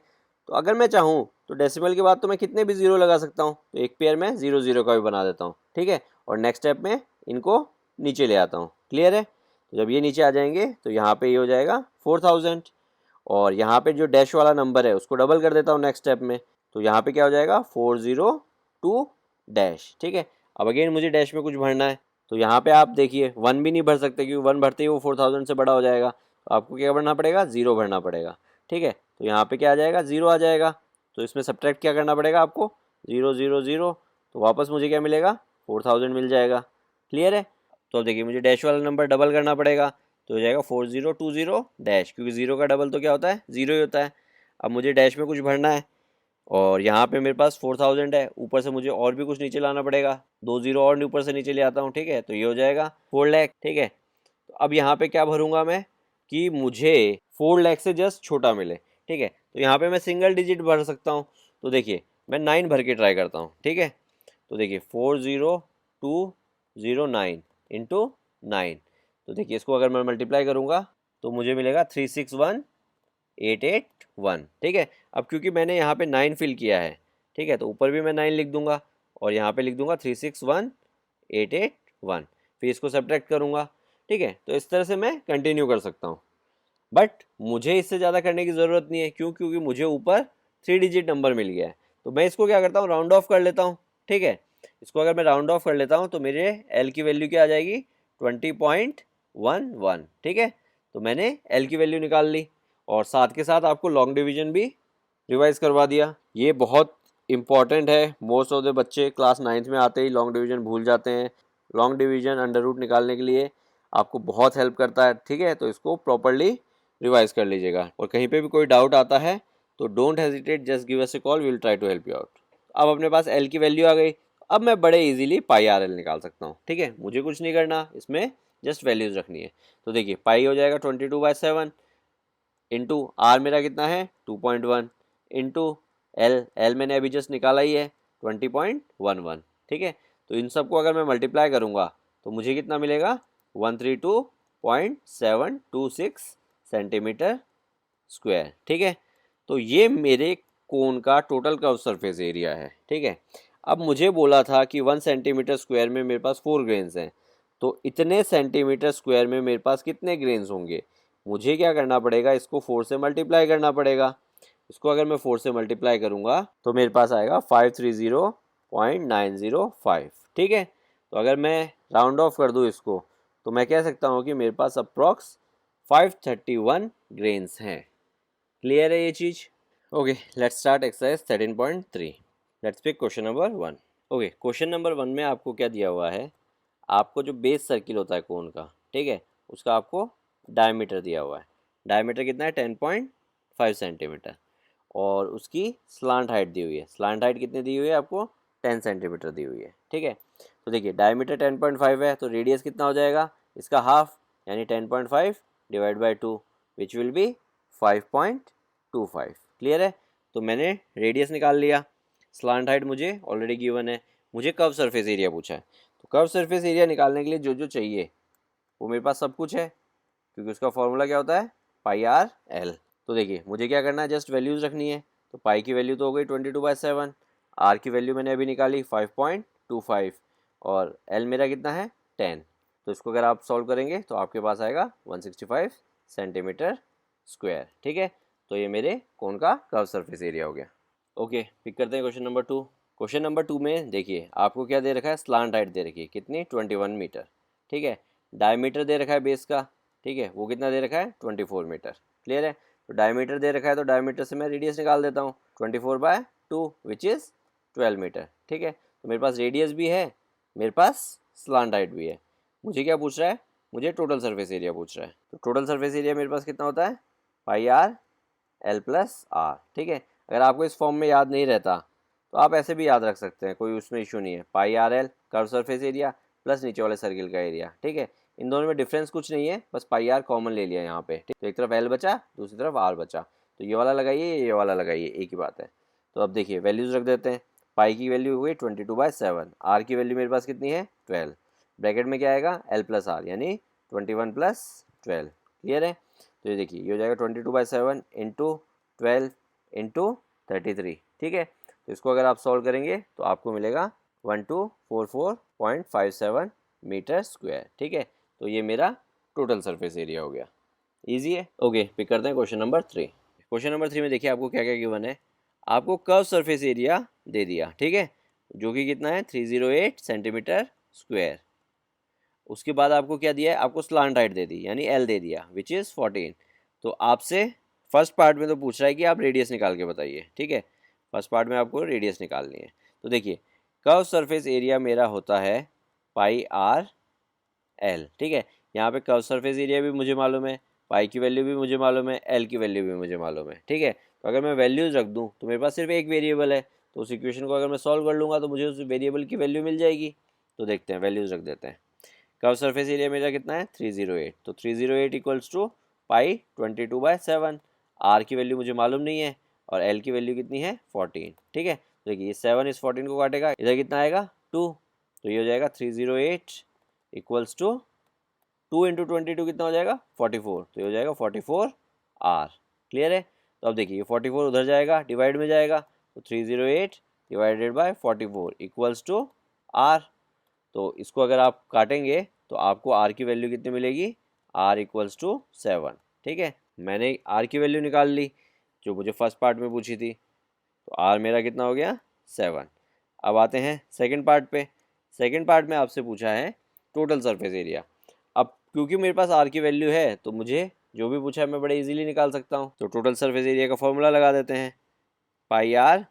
तो अगर मैं चाहूँ तो डेसिमल के बाद तो मैं कितने भी 0 लगा सकता हूँ, तो एक पेयर में 0 0 का भी बना देता हूँ। ठीक है, और नेक्स्ट स्टेप में इनको नीचे ले आता हूँ। क्लियर है? तो जब ये नीचे आ जाएंगे तो यहाँ पे ये हो जाएगा 4000। और यहाँ पे जो डैश वाला नंबर है उसको डबल कर देता हूँ नेक्स्ट स्टेप में, तो यहाँ पे क्या हो जाएगा 402 डैश। ठीक है, अब अगेन मुझे डैश में कुछ भरना है, तो यहाँ पे आप देखिए 1 भी नहीं भर सकते क्योंकि 1 भरते ही वो 4000 से बड़ा हो जाएगा, तो आपको क्या भरना पड़ेगा, 0 भरना पड़ेगा। ठीक है, तो यहाँ पे क्या आ जाएगा, 0 आ जाएगा, तो इसमें सब्ट्रैक्ट क्या करना पड़ेगा आपको, 0 0 0, तो वापस मुझे क्या मिलेगा, 4000 मिल जाएगा। क्लियर है। तो अब देखिए मुझे डैश वाला नंबर डबल करना पड़ेगा, तो हो जाएगा 4020 डैश, क्योंकि 0 का डबल तो क्या होता है, 0 ही होता है। अब मुझे डैश में कुछ भरना है और यहाँ पे मेरे पास 4000 है, ऊपर से मुझे और भी कुछ नीचे लाना पड़ेगा, 2 0 और ऊपर से नीचे ले आता हूँ। ठीक है, तो ये हो जाएगा 4 लाख। ठीक है, तो अब यहाँ पे क्या भरूंगा मैं कि मुझे 4 लाख से जस्ट छोटा मिले। ठीक है, तो यहाँ पे मैं सिंगल डिजिट भर सकता हूँ, तो देखिए मैं 9 भर के ट्राई करता हूँ। ठीक है, तो देखिए 40209 इंटू 9, तो देखिए इसको अगर मैं मल्टीप्लाई करूँगा तो मुझे मिलेगा 361881। ठीक है, अब क्योंकि मैंने यहाँ पे 9 फिल किया है, ठीक है, तो ऊपर भी मैं 9 लिख दूंगा और यहाँ पे लिख दूंगा 361881, फिर इसको सब्ट्रैक्ट करूँगा। ठीक है, तो इस तरह से मैं कंटिन्यू कर सकता हूँ, बट मुझे इससे ज़्यादा करने की ज़रूरत नहीं है, क्यों, क्योंकि मुझे ऊपर 3 डिजिट नंबर मिल गया है। तो मैं इसको क्या करता हूँ, राउंड ऑफ कर लेता हूँ। ठीक है, इसको अगर मैं राउंड ऑफ कर लेता हूँ तो मेरे एल की वैल्यू क्या आ जाएगी, 20.11। ठीक है, तो मैंने एल की वैल्यू निकाल ली और साथ के साथ आपको लॉन्ग डिवीजन भी रिवाइज करवा दिया। ये बहुत इंपॉर्टेंट है, मोस्ट ऑफ द बच्चे क्लास 9th में आते ही लॉन्ग डिवीजन भूल जाते हैं। लॉन्ग डिवीजन अंडर रूट निकालने के लिए आपको बहुत हेल्प करता है। ठीक है, तो इसको प्रॉपरली रिवाइज कर लीजिएगा और कहीं पे भी कोई डाउट आता है तो don't hesitate, just give us a call, we will try to help you out. अब अपने पास एल की वैल्यू आ गई, अब मैं बड़े इजीली पाई आर एल निकाल सकता हूँ। ठीक है, मुझे कुछ नहीं करना, इसमें जस्ट वैल्यूज रखनी है। तो देखिए पाई हो जाएगा 22/7 इंटू आर मेरा कितना है 2.1 इंटू एल, एल मैंने अभी जस्ट निकाला ही है 20.11। ठीक है, तो इन सबको अगर मैं मल्टीप्लाई करूँगा तो मुझे कितना मिलेगा 132.726 सेंटीमीटर स्क्वायर। ठीक है, तो ये मेरे कोन का टोटल कर्व सरफेस एरिया है। ठीक है, अब मुझे बोला था कि 1 सेंटीमीटर स्क्वायर में मेरे पास 4 ग्रेन्स हैं, तो इतने सेंटीमीटर स्क्वायर में मेरे पास कितने ग्रेन्स होंगे, मुझे क्या करना पड़ेगा, इसको 4 से मल्टीप्लाई करना पड़ेगा। इसको अगर मैं 4 से मल्टीप्लाई करूँगा तो मेरे पास आएगा 530.905। ठीक है, तो अगर मैं राउंड ऑफ कर दूँ इसको तो मैं कह सकता हूँ कि मेरे पास अप्रॉक्स 531 ग्रेन्स हैं। क्लियर है ये चीज़। Okay, let's start exercise 13.3। Let's pick question number 1। Okay, question number 1 में आपको क्या दिया हुआ है, आपको जो बेस सर्किल होता है कोन का, ठीक है, उसका आपको डायमीटर दिया हुआ है। डायमीटर कितना है 10.5 सेंटीमीटर और उसकी स्लांट हाइट दी हुई है। स्लांट हाइट कितनी दी हुई है आपको, 10 सेंटीमीटर दी हुई है। ठीक है, तो देखिए डायमीटर 10.5 है तो रेडियस कितना हो जाएगा, इसका हाफ यानी 10.5 divide by 2 which will be 5.25। Clear है, तो मैंने रेडियस निकाल लिया। स्लांट हाइट मुझे ऑलरेडी गिवन है, मुझे कर्व सरफेस एरिया पूछा है, तो कर्व सरफेस एरिया निकालने के लिए जो जो चाहिए वो मेरे पास सब कुछ है, क्योंकि उसका फॉर्मूला क्या होता है, पाई आर एल। तो देखिए मुझे क्या करना है, जस्ट वैल्यूज़ रखनी है। तो पाई की वैल्यू तो हो गई 22/7, आर की वैल्यू मैंने अभी निकाली 5.25 और एल मेरा कितना है 10। तो इसको अगर आप सॉल्व करेंगे तो आपके पास आएगा 165 सेंटीमीटर स्क्वायर। ठीक है, तो ये मेरे कोन का कर्व सरफेस एरिया हो गया। ओके, पिक करते हैं क्वेश्चन नंबर 2। क्वेश्चन नंबर 2 में देखिए आपको क्या दे रखा है, स्लांट हाइट दे रखी है कितनी, 21 मीटर। ठीक है, डायमीटर दे रखा है बेस का, ठीक है, वो कितना दे रखा है 24 मीटर। क्लियर है, तो डायमीटर दे रखा है तो डायमीटर से मैं रेडियस निकाल देता हूँ, 24/2 विच इज़ 12 मीटर। ठीक है, तो मेरे पास रेडियस भी है, मेरे पास स्लांट हाइट भी है। मुझे क्या पूछ रहा है, मुझे टोटल सरफेस एरिया पूछ रहा है। तो टोटल सरफेस एरिया मेरे पास कितना होता है, pi R L plus are. ठीक है, अगर आपको इस फॉर्म में याद नहीं रहता तो आप ऐसे भी याद रख सकते हैं, कोई उसमें इशू नहीं है। Pi R L curve surface area plus नीचे वाले सर्किल का एरिया। ठीक है, इन दोनों में डिफरेंस कुछ नहीं है, बस पाई आर कॉमन ले लिया यहाँ पे। तो एक तरफ एल बचा, दूसरी तरफ आर बचा, तो ये वाला लगाइए, ये वाला लगाइए, एक ही बात है। तो अब देखिए वैल्यूज़ रख देते हैं। पाई की वैल्यू हो गई 22/7, आर की वैल्यू मेरे पास कितनी है 12, ब्रैकेट में क्या आएगा एल प्लस आर यानी 21 + 12। क्लियर है, तो ये देखिए ये हो जाएगा 22/7 इंटू 12 इंटू 33। ठीक है, तो इसको अगर आप सॉल्व करेंगे तो आपको मिलेगा 1244.57 मीटर स्क्वायर। ठीक है, तो ये मेरा टोटल सरफेस एरिया हो गया। ईजी है। ओके, पिक करते हैं क्वेश्चन नंबर 3। क्वेश्चन नंबर 3 में देखिए आपको क्या क्या गिवन है। आपको कर्व सरफेस एरिया दे दिया, ठीक है, जो कि कितना है 308 सेंटीमीटर स्क्वायर। उसके बाद आपको क्या दिया है, आपको स्लांट हाइट दे दी यानी एल दे दिया विच इज़ 14। तो आपसे फर्स्ट पार्ट में तो पूछ रहा है कि आप रेडियस निकाल के बताइए, ठीक है, फर्स्ट पार्ट में आपको रेडियस निकालनी है। तो देखिए कर्व सरफेस एरिया मेरा होता है पाई आर एल, ठीक है। यहाँ पे कर्व सरफेस एरिया भी मुझे मालूम है, पाई की वैल्यू भी मुझे मालूम है, एल की वैल्यू भी मुझे मालूम है, ठीक है। तो अगर मैं वैल्यूज रख दूँ तो मेरे पास सिर्फ एक वेरिएबल है, तो उस इक्वेशन को अगर मैं सॉल्व कर लूँगा तो मुझे उस वेरिएबल की वैल्यू मिल जाएगी। तो देखते हैं, वैल्यूज रख देते हैं। कर्व सरफेस एरिया मेरा कितना है 308, तो 308 इक्वल्स टू पाई 22/7। आर की वैल्यू मुझे मालूम नहीं है और एल की वैल्यू कितनी है 14, ठीक है। तो देखिए 7 इस 14 को काटेगा, इधर कितना आएगा 2, तो ये हो जाएगा 308 इक्वल्स टू 2 इंटू 22 कितना हो जाएगा 44, तो ये हो जाएगा 44 आर। क्लियर है। तो अब देखिए 44 उधर जाएगा, डिवाइड में जाएगा, तो 308 divided by 44 equals to R. तो इसको अगर आप काटेंगे तो आपको आर की वैल्यू कितनी मिलेगी, आर इक्वल्स टू 7, ठीक है। मैंने आर की वैल्यू निकाल ली जो मुझे फर्स्ट पार्ट में पूछी थी, तो आर मेरा कितना हो गया 7। अब आते हैं सेकंड पार्ट पे। सेकंड पार्ट में आपसे पूछा है टोटल सरफेस एरिया। अब क्योंकि मेरे पास आर की वैल्यू है तो मुझे जो भी पूछा है मैं बड़े इजीली निकाल सकता हूँ। तो टोटल सरफेस एरिया का फॉर्मूला लगा देते हैं, pi R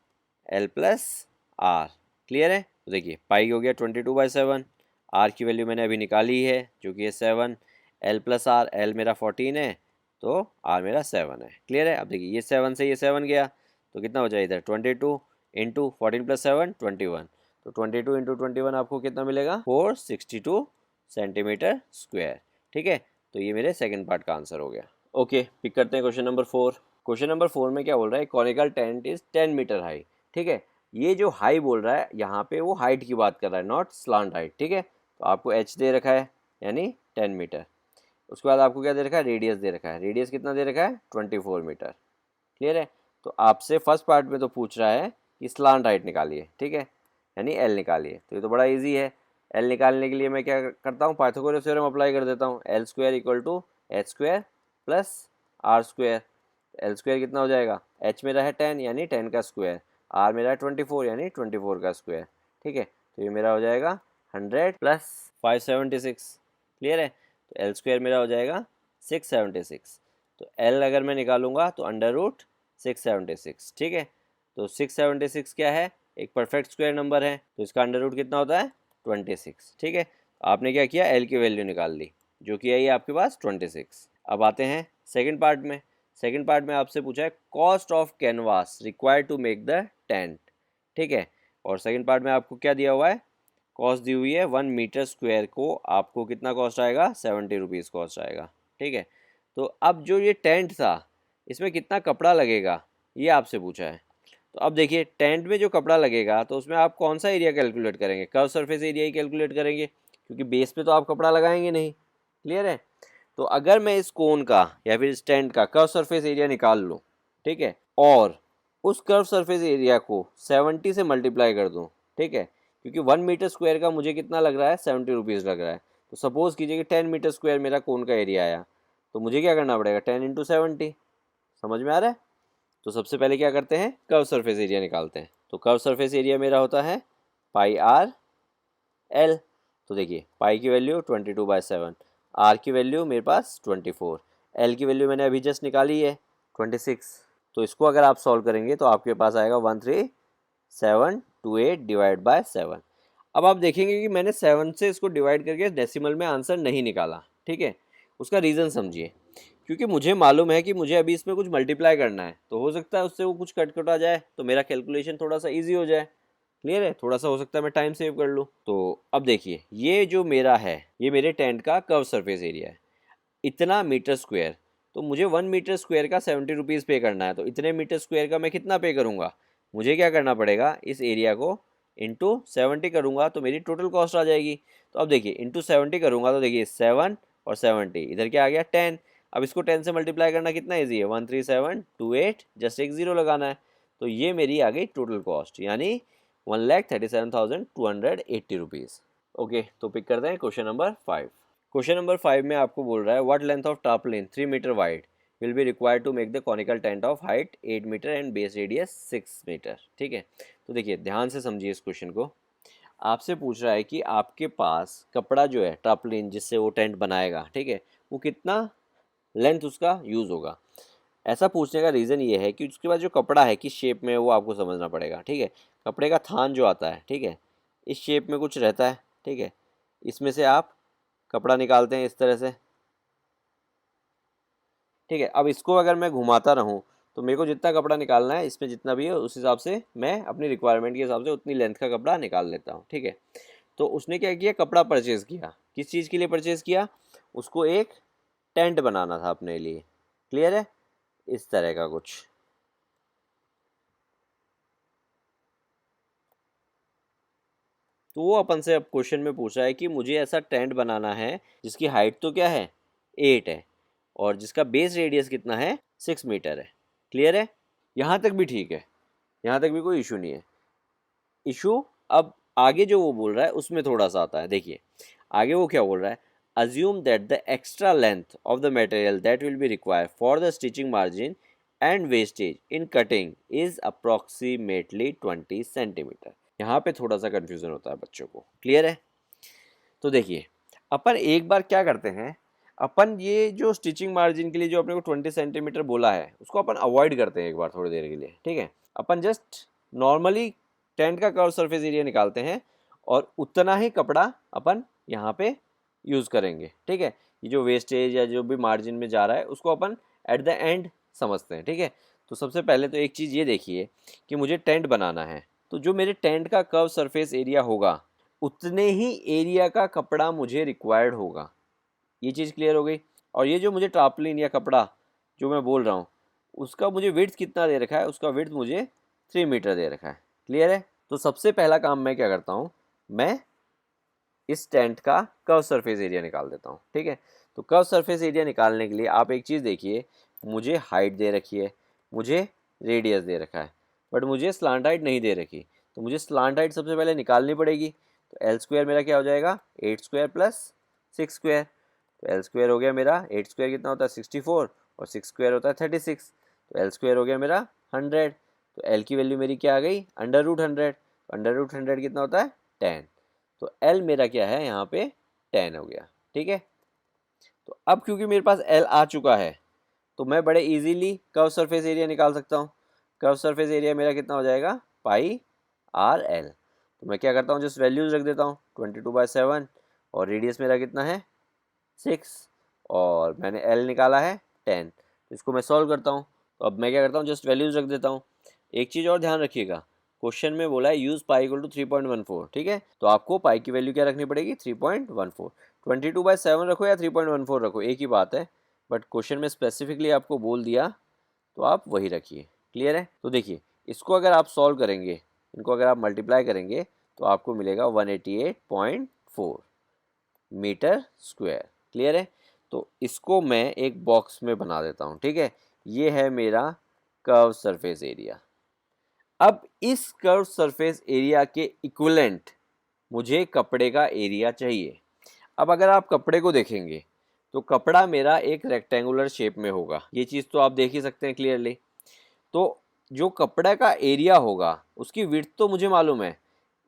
L plus R. Clear है। तो देखिए पाई हो गया 22/7, आर की वैल्यू मैंने अभी निकाली है जो कि है 7, एल प्लस आर, एल मेरा 14 है तो आर मेरा 7 है। क्लियर है। अब देखिए ये 7 से ये 7 गया तो कितना हो जाए इधर 22 इंटू 14 प्लस 7 21, तो 22 इंटू 21 आपको कितना मिलेगा 462 सेंटीमीटर स्क्वायर, ठीक है। तो ये मेरे सेकंड पार्ट का आंसर हो गया। ओके, पिक करते हैं क्वेश्चन नंबर 4। क्वेश्चन नंबर 4 में क्या बोल रहा है, conical tent is 10 metre high, ठीक है। ये जो हाई बोल रहा है यहाँ पे वो हाइट की बात कर रहा है, नॉट स्लांट हाइट, ठीक है। तो आपको एच दे रखा है यानी 10 मीटर। उसके बाद आपको क्या दे रखा है, रेडियस दे रखा है। रेडियस कितना दे रखा है 24 मीटर। क्लियर है। तो आपसे फर्स्ट पार्ट में तो पूछ रहा है कि स्लांट हाइट निकालिए, ठीक है, यानी एल निकालिए। तो ये तो बड़ा ईजी है। एल निकालने के लिए मैं क्या करता हूँ, पाइथागोरस थ्योरम अप्लाई कर देता हूँ। L square equal to H square plus R square. L square कितना हो जाएगा, एच मेरा है 10 यानी 10 का स्क्वायर, आर मेरा है 24 यानी 24 का स्क्वायर, ठीक है। तो ये मेरा हो जाएगा 100 प्लस 576। क्लियर है। तो एल स्क्वायर मेरा हो जाएगा 676। तो एल अगर मैं निकालूंगा तो अंडर रूट 676, ठीक है। तो 676 क्या है, एक परफेक्ट स्क्वायर नंबर है, तो इसका अंडर रूट कितना होता है 26, ठीक है। आपने क्या किया, एल की वैल्यू निकाल ली जो कि आई आपके पास 26। अब आते हैं सेकंड पार्ट में। सेकंड पार्ट में आपसे पूछा है cost of canvas required to make the tent, ठीक है। और सेकंड पार्ट में आपको क्या दिया हुआ है, कॉस्ट दी हुई है 1 मीटर स्क्वायर को आपको कितना कॉस्ट आएगा 70 रुपीज़ कॉस्ट आएगा, ठीक है। तो अब जो ये टेंट था इसमें कितना कपड़ा लगेगा ये आपसे पूछा है। तो अब देखिए टेंट में जो कपड़ा लगेगा तो उसमें आप कौन सा एरिया कैलकुलेट करेंगे, कर्व सरफेस एरिया ही कैलकुलेट करेंगे क्योंकि बेस पे तो आप कपड़ा लगाएंगे नहीं। क्लियर है। तो अगर मैं इस कोन का या फिर इस टेंट का कर्व सरफेस एरिया निकाल लूँ, ठीक है, और उस कर्व सरफेस एरिया को 70 से मल्टीप्लाई कर दूँ, ठीक है, क्योंकि 1 मीटर स्क्वायर का मुझे कितना लग रहा है 70 रुपीज़ लग रहा है। तो सपोज कीजिए कि 10 मीटर स्क्वायर मेरा कोन का एरिया आया, तो मुझे क्या करना पड़ेगा 10 इंटू 70। समझ में आ रहा है। तो सबसे पहले क्या करते हैं, कर्व सरफेस एरिया निकालते हैं। तो कर्व सरफेस एरिया मेरा होता है पाई आर एल। तो देखिए पाई की वैल्यू 22/7, आर की वैल्यू मेरे पास 24, एल की वैल्यू मैंने अभी जस्ट निकाली है 26। तो इसको अगर आप सॉल्व करेंगे तो आपके पास आएगा 13728 डिवाइड बाय 7। अब आप देखेंगे कि मैंने 7 से इसको डिवाइड करके डेसिमल में आंसर नहीं निकाला, ठीक है। उसका रीज़न समझिए, क्योंकि मुझे मालूम है कि मुझे अभी इसमें कुछ मल्टीप्लाई करना है, तो हो सकता है उससे वो कुछ कट कट आ जाए तो मेरा कैलकुलेशन थोड़ा सा ईजी हो जाए। क्लियर है। थोड़ा सा हो सकता है मैं टाइम सेव कर लूँ। तो अब देखिए ये जो मेरा है ये मेरे टेंट का कर्व सरफेस एरिया है, इतना मीटर स्क्वायर। तो मुझे 1 मीटर स्क्वायर का 70 रुपीज़ पे करना है, तो इतने मीटर स्क्वायर का मैं कितना पे करूँगा, मुझे क्या करना पड़ेगा, इस एरिया को इंटू 70 करूँगा तो मेरी टोटल कॉस्ट आ जाएगी। तो अब देखिए इंटू 70 करूँगा तो देखिए 7 और 70 इधर क्या आ गया 10। अब इसको 10 से मल्टीप्लाई करना कितना ईजी है, 13728 जस्ट एक जीरो लगाना है। तो ये मेरी आ गई टोटल कॉस्ट यानी 1,37,280 रुपीज़। ओके, तो पिक करते हैं क्वेश्चन नंबर 5। क्वेश्चन नंबर 5 में आपको बोल रहा है what length of tarpaulin 3 metre wide will be required to make the conical tent of height 8 metre and base radius 6 metre. ठीक है, तो देखिए ध्यान से समझिए इस क्वेश्चन को। आपसे पूछ रहा है कि आपके पास कपड़ा जो है टार्पलिन जिससे वो टेंट बनाएगा, ठीक है, वो कितना लेंथ उसका यूज़ होगा। ऐसा पूछने का रीज़न ये है कि उसके बाद जो कपड़ा है किस शेप में है वो आपको समझना पड़ेगा। ठीक है, कपड़े का थान जो आता है, ठीक है, इस शेप में कुछ रहता है। ठीक है, इसमें से आप कपड़ा निकालते हैं इस तरह से। ठीक है, अब इसको अगर मैं घुमाता रहूं तो मेरे को जितना कपड़ा निकालना है इसमें जितना भी है उस हिसाब से मैं अपनी रिक्वायरमेंट के हिसाब से उतनी लेंथ का कपड़ा निकाल लेता हूं। ठीक है, तो उसने क्या किया, कपड़ा परचेज़ किया। किस चीज़ के लिए परचेज़ किया, उसको एक टेंट बनाना था अपने लिए। क्लियर है, इस तरह का कुछ। तो वो अपन से अब क्वेश्चन में पूछा है कि मुझे ऐसा टेंट बनाना है जिसकी हाइट तो क्या है 8 है और जिसका बेस रेडियस कितना है 6 मीटर है। क्लियर है, यहाँ तक भी ठीक है, यहाँ तक भी कोई इशू नहीं है। इशू अब आगे जो वो बोल रहा है उसमें थोड़ा सा आता है। देखिए आगे वो क्या बोल रहा है, assume that the extra length of the material that will be required for the stitching margin and wastage in cutting is approximately 20 centimetre. यहाँ पे थोड़ा सा कंफ्यूजन होता है बच्चों को। क्लियर है, तो देखिए अपन एक बार क्या करते हैं, अपन ये जो स्टिचिंग मार्जिन के लिए जो अपने को 20 सेंटीमीटर बोला है उसको अपन अवॉइड करते हैं एक बार थोड़ी देर के लिए। ठीक है, अपन जस्ट नॉर्मली टेंट का कर्व सरफेस एरिया निकालते हैं और उतना ही कपड़ा अपन यहाँ पे यूज़ करेंगे। ठीक है, ये जो वेस्टेज या जो भी मार्जिन में जा रहा है उसको अपन एट द एंड समझते हैं। ठीक है, तो सबसे पहले तो एक चीज़ ये देखिए कि मुझे टेंट बनाना है, तो जो मेरे टेंट का कर्व सरफेस एरिया होगा उतने ही एरिया का कपड़ा मुझे रिक्वायर्ड होगा। ये चीज़ क्लियर हो गई। और ये जो मुझे टार्पलिन या कपड़ा जो मैं बोल रहा हूँ उसका मुझे विड्थ कितना दे रखा है, उसका विड्थ मुझे 3 मीटर दे रखा है। क्लियर है, तो सबसे पहला काम मैं क्या करता हूँ, मैं इस टेंट का कर्व सरफेस एरिया निकाल देता हूँ। ठीक है, तो कर्व सरफेस एरिया निकालने के लिए आप एक चीज़ देखिए, मुझे हाइट दे रखी है, मुझे रेडियस दे रखा है, बट मुझे स्लांट हाइट नहीं दे रखी। तो मुझे स्लांट हाइट सबसे पहले निकालनी पड़ेगी। तो एल स्क्वायर मेरा क्या हो जाएगा, 8 स्क्वायर प्लस 6 स्क्वायर। तो एल स्क्वायर हो गया मेरा, 8 स्क्वायर कितना होता है 64 और 6 स्क्वायर होता है 36। तो एल स्क्वायर हो गया मेरा 100। तो एल की वैल्यू मेरी क्या आ गई, √100। √100 कितना होता है 10। तो L मेरा क्या है यहाँ पे 10 हो गया। ठीक है, तो अब क्योंकि मेरे पास L आ चुका है तो मैं बड़े इजीली कर्व सरफेस एरिया निकाल सकता हूँ। कर्व सरफेस एरिया मेरा कितना हो जाएगा, πr_l। तो मैं क्या करता हूँ, जस्ट वैल्यूज रख देता हूँ, 22/7 और रेडियस मेरा कितना है 6 और मैंने L निकाला है 10। तो इसको मैं सॉल्व करता हूँ। तो अब मैं क्या करता हूँ, जस्ट वैल्यूज रख देता हूँ। एक चीज़ और ध्यान रखिएगा, क्वेश्चन में बोला है यूज पाई इक्वल टू 3.14। ठीक है, तो आपको पाई की वैल्यू क्या रखनी पड़ेगी 3.14। 22/7 रखो या 3.14 रखो एक ही बात है, बट क्वेश्चन में स्पेसिफिकली आपको बोल दिया तो आप वही रखिए। क्लियर है, तो देखिए इसको अगर आप सॉल्व करेंगे, इनको अगर आप मल्टीप्लाई करेंगे तो आपको मिलेगा 188.4 मीटर स्क्वायर। क्लियर है, तो इसको मैं एक बॉक्स में बना देता हूँ। ठीक है, ये है मेरा कर्व सरफेस एरिया। अब इस कर्व सरफेस एरिया के इक्विवेलेंट मुझे कपड़े का एरिया चाहिए। अब अगर आप कपड़े को देखेंगे तो कपड़ा मेरा एक रेक्टेंगुलर शेप में होगा, ये चीज़ तो आप देख ही सकते हैं क्लियरली। तो जो कपड़ा का एरिया होगा उसकी विड्थ तो मुझे मालूम है,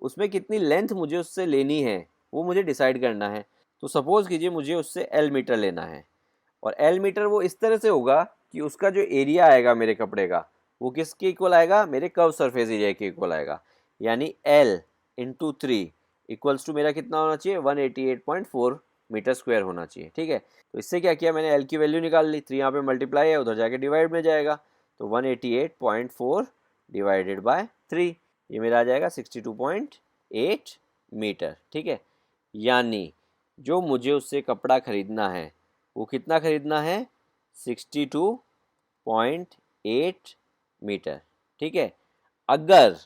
उसमें कितनी लेंथ मुझे उससे लेनी है वो मुझे डिसाइड करना है। तो सपोज़ कीजिए मुझे उससे L मीटर लेना है और L मीटर वो इस तरह से होगा कि उसका जो एरिया आएगा मेरे कपड़े का वो किसके इक्वल आएगा, मेरे कर्व सरफेस एरिया के इक्वल आएगा। यानी L इंटू 3 इक्वल्स टू मेरा कितना होना चाहिए 188.4 मीटर स्क्वायर होना चाहिए। ठीक है, तो इससे क्या किया मैंने, L की वैल्यू निकाल ली, 3 यहाँ पे मल्टीप्लाई है उधर जाके डिवाइड में जाएगा। तो 188.4 डिवाइडेड बाय 3 ये मेरा आ जाएगा 62.8 मीटर। ठीक है, यानी जो मुझे उससे कपड़ा खरीदना है वो कितना खरीदना है 62.8 मीटर। ठीक है, अगर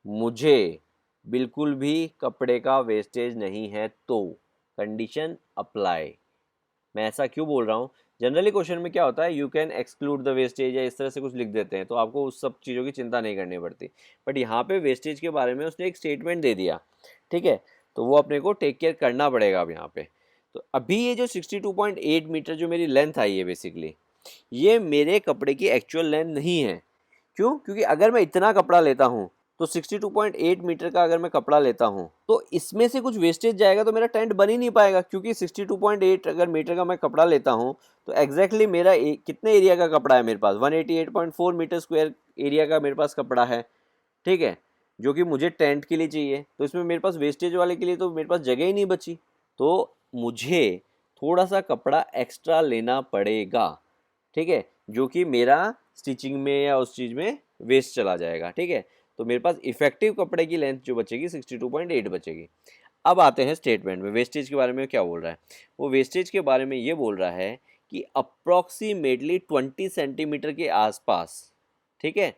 मुझे बिल्कुल भी कपड़े का वेस्टेज नहीं है तो कंडीशन अप्लाई। मैं ऐसा क्यों बोल रहा हूँ, जनरली क्वेश्चन में क्या होता है you can exclude the wastage या इस तरह से कुछ लिख देते हैं तो आपको उस सब चीज़ों की चिंता नहीं करनी पड़ती। बट यहाँ पे वेस्टेज के बारे में उसने एक स्टेटमेंट दे दिया। ठीक है, तो वो अपने को टेक केयर करना पड़ेगा अब यहाँ पे। तो अभी ये जो 62.8 मीटर जो मेरी लेंथ आई है बेसिकली, ये मेरे कपड़े की एक्चुअल लेंथ नहीं है। क्यों? क्योंकि अगर मैं इतना कपड़ा लेता हूँ तो 62.8 मीटर का अगर मैं कपड़ा लेता हूँ तो इसमें से कुछ वेस्टेज जाएगा तो मेरा टेंट बन ही नहीं पाएगा, क्योंकि 62.8 अगर मीटर का मैं कपड़ा लेता हूँ तो एग्जैक्टली मेरा कितने एरिया का कपड़ा है मेरे पास, 188.4 मीटर स्क्वायर एरिया का मेरे पास कपड़ा है, ठीक है, जो कि मुझे टेंट के लिए चाहिए। तो इसमें मेरे पास वेस्टेज वाले के लिए तो मेरे पास जगह ही नहीं बची, तो मुझे थोड़ा सा कपड़ा एक्स्ट्रा लेना पड़ेगा, ठीक है, जो कि मेरा स्टिचिंग में या उस चीज़ में वेस्ट चला जाएगा, ठीक है। तो मेरे पास इफेक्टिव कपड़े की लेंथ जो बचेगी 62.8 बचेगी। अब आते हैं स्टेटमेंट में, वेस्टेज के बारे में क्या बोल रहा है। वो वेस्टेज के बारे में ये बोल रहा है कि अप्रॉक्सीमेटली 20 सेंटीमीटर के आसपास, ठीक है,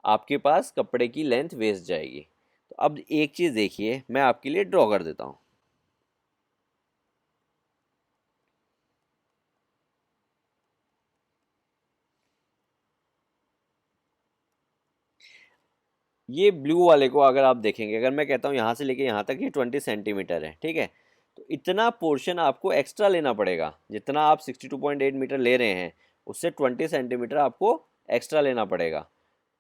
आपके पास कपड़े की लेंथ वेस्ट जाएगी। तो अब एक चीज़ देखिए, मैं आपके लिए ड्रॉ कर देता हूँ। ये ब्लू वाले को अगर आप देखेंगे, अगर मैं कहता हूँ यहाँ से लेके यहाँ तक ये 20 सेंटीमीटर है, ठीक है, तो इतना पोर्शन आपको एक्स्ट्रा लेना पड़ेगा। जितना आप 62.8 मीटर ले रहे हैं उससे 20 सेंटीमीटर आपको एक्स्ट्रा लेना पड़ेगा,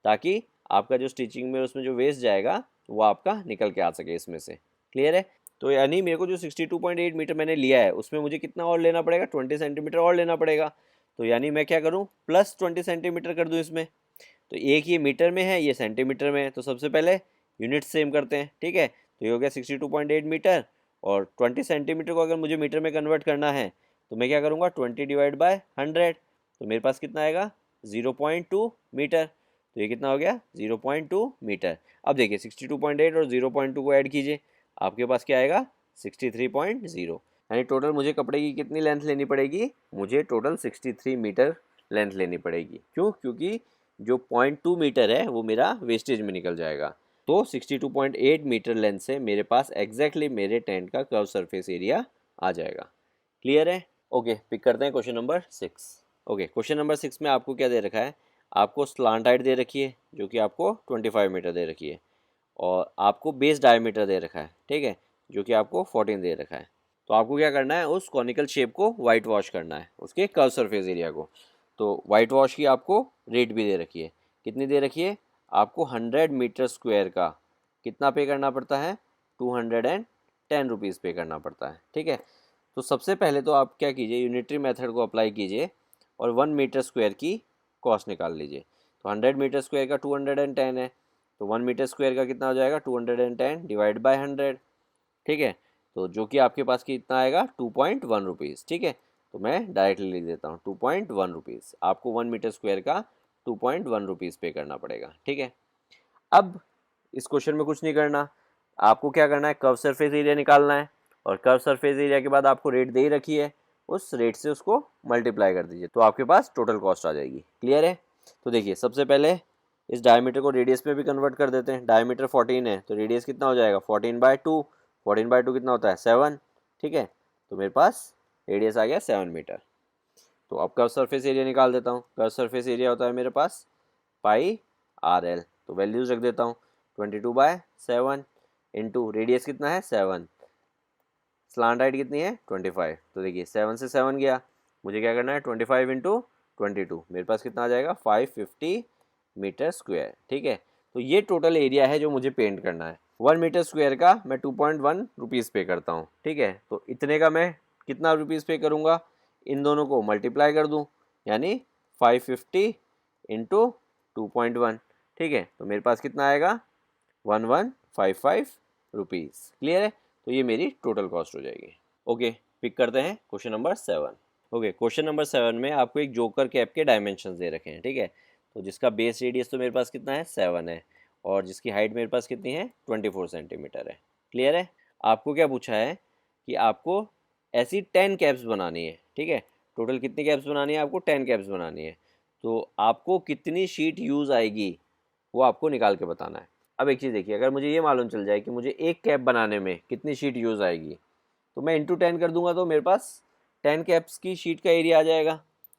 ताकि आपका जो स्टिचिंग में उसमें जो वेस्ट जाएगा वो आपका निकल के आ सके इसमें से। क्लियर है? तो यानी मेरे को जो 62.8 मीटर मैंने लिया है उसमें मुझे कितना और लेना पड़ेगा, 20 सेंटीमीटर और लेना पड़ेगा। तो यानी मैं क्या करूँ, प्लस 20 सेंटीमीटर कर दूँ इसमें। तो एक ये मीटर में है, ये सेंटीमीटर में है, तो सबसे पहले यूनिट सेम करते हैं, ठीक है। तो ये हो गया 62.8 मीटर, और 20 सेंटीमीटर को अगर मुझे मीटर में कन्वर्ट करना है तो मैं क्या करूँगा, 20 डिवाइड बाय 100, तो मेरे पास कितना आएगा, 0.2 मीटर। तो ये कितना हो गया, 0.2 मीटर। अब देखिए 62.8 और 0.2 को ऐड कीजिए, आपके पास क्या आएगा, 63.0। यानी टोटल मुझे कपड़े की कितनी लेंथ लेनी पड़ेगी, मुझे टोटल 63 मीटर लेंथ लेनी पड़ेगी। क्यों? क्योंकि जो 0.2 मीटर है वो मेरा वेस्टेज में निकल जाएगा। तो 62.8 मीटर लेंथ से मेरे पास एग्जैक्टली मेरे टेंट का कर्व सरफेस एरिया आ जाएगा। क्लियर है? ओके, पिक करते हैं question number 6। Okay, question number 6 में आपको क्या दे रखा है, आपको स्लांट हाइट दे रखी है जो कि आपको 25 मीटर दे रखी है, और आपको बेस डायमीटर दे रखा है, ठीक है, जो कि आपको 14 दे रखा है। तो आपको क्या करना है, उस कॉनिकल शेप को वाइट वॉश करना है, उसके कर्व सरफेस एरिया को। तो वाइट वॉश की आपको रेट भी दे रखी है, कितनी दे रखी है, आपको 100 मीटर स्क्वायर का कितना पे करना पड़ता है, 210 रुपीज़ पे करना पड़ता है, ठीक है। तो सबसे पहले तो आप क्या कीजिए, यूनिटरी मेथड को अप्लाई कीजिए और 1 मीटर स्क्वायर की कॉस्ट निकाल लीजिए। तो 100 मीटर स्क्वायर का 210 है, तो 1 मीटर स्क्वायर का कितना हो जाएगा, 210 डिवाइड बाय 100, ठीक है। तो जो कि आपके पास कितना आएगा, 2.1 रुपीज़, ठीक है। तो मैं डायरेक्टली लिख देता हूँ 2.1 रुपीज़, आपको 1 मीटर स्क्वायर का 2.1 रुपीज़ पे करना पड़ेगा, ठीक है। अब इस क्वेश्चन में कुछ नहीं करना, आपको क्या करना है, कर्व सरफेस एरिया निकालना है, और कर्व सरफेस एरिया के बाद आपको रेट दे ही रखी है, उस रेट से उसको मल्टीप्लाई कर दीजिए, तो आपके पास टोटल कॉस्ट आ जाएगी। क्लियर है? तो देखिए सबसे पहले इस डायमीटर को रेडियस में भी कन्वर्ट कर देते हैं। डायमीटर 14 है तो रेडियस कितना हो जाएगा, 14/2। 14/2 कितना होता है, 7, ठीक है। तो मेरे पास रेडियस आ गया 7 मीटर। तो अब कर्व सरफेस एरिया निकाल देता हूँ। कर्व सरफेस एरिया होता है मेरे पास πRL, तो वैल्यूज रख देता हूँ, 22/7 इंटू रेडियस कितना है 7, स्लांट हाइट कितनी है 25। तो देखिए 7 से 7 गया, मुझे क्या करना है 25 इंटू 22, मेरे पास कितना आ जाएगा 550 मीटर स्क्वायर, ठीक है। तो ये टोटल एरिया है जो मुझे पेंट करना है। 1 मीटर स्क्वायर का मैं 2.1 रुपीज़ पे करता हूँ, ठीक है। तो इतने का मैं कितना रुपीज़ पे करूँगा, इन दोनों को मल्टीप्लाई कर दूँ, यानी 550 इंटू 2.1, ठीक है। तो मेरे पास कितना आएगा 1155 रुपीज़। क्लियर है? तो ये मेरी टोटल कॉस्ट हो जाएगी। ओके, पिक करते हैं question number 7। Okay, question number 7 में आपको एक जोकर कैप के डायमेंशंस दे रखे हैं, ठीक है। तो जिसका बेस रेडियस तो मेरे पास कितना है 7 है, और जिसकी हाइट मेरे पास कितनी है 24 सेंटीमीटर है। क्लियर है? आपको क्या पूछा है कि आपको ऐसी 10 कैप्स बनानी है, ठीक है। टोटल कितनी कैप्स बनानी है, आपको 10 कैप्स बनानी है। तो आपको कितनी शीट यूज़ आएगी वो आपको निकाल के बताना है। अब एक चीज़ देखिए, अगर मुझे ये मालूम चल जाए कि मुझे एक कैप बनाने में कितनी शीट यूज़ आएगी, तो मैं इंटू 10 कर दूंगा, तो मेरे पास 10 कैप्स की शीट का एरिया आ जाएगा।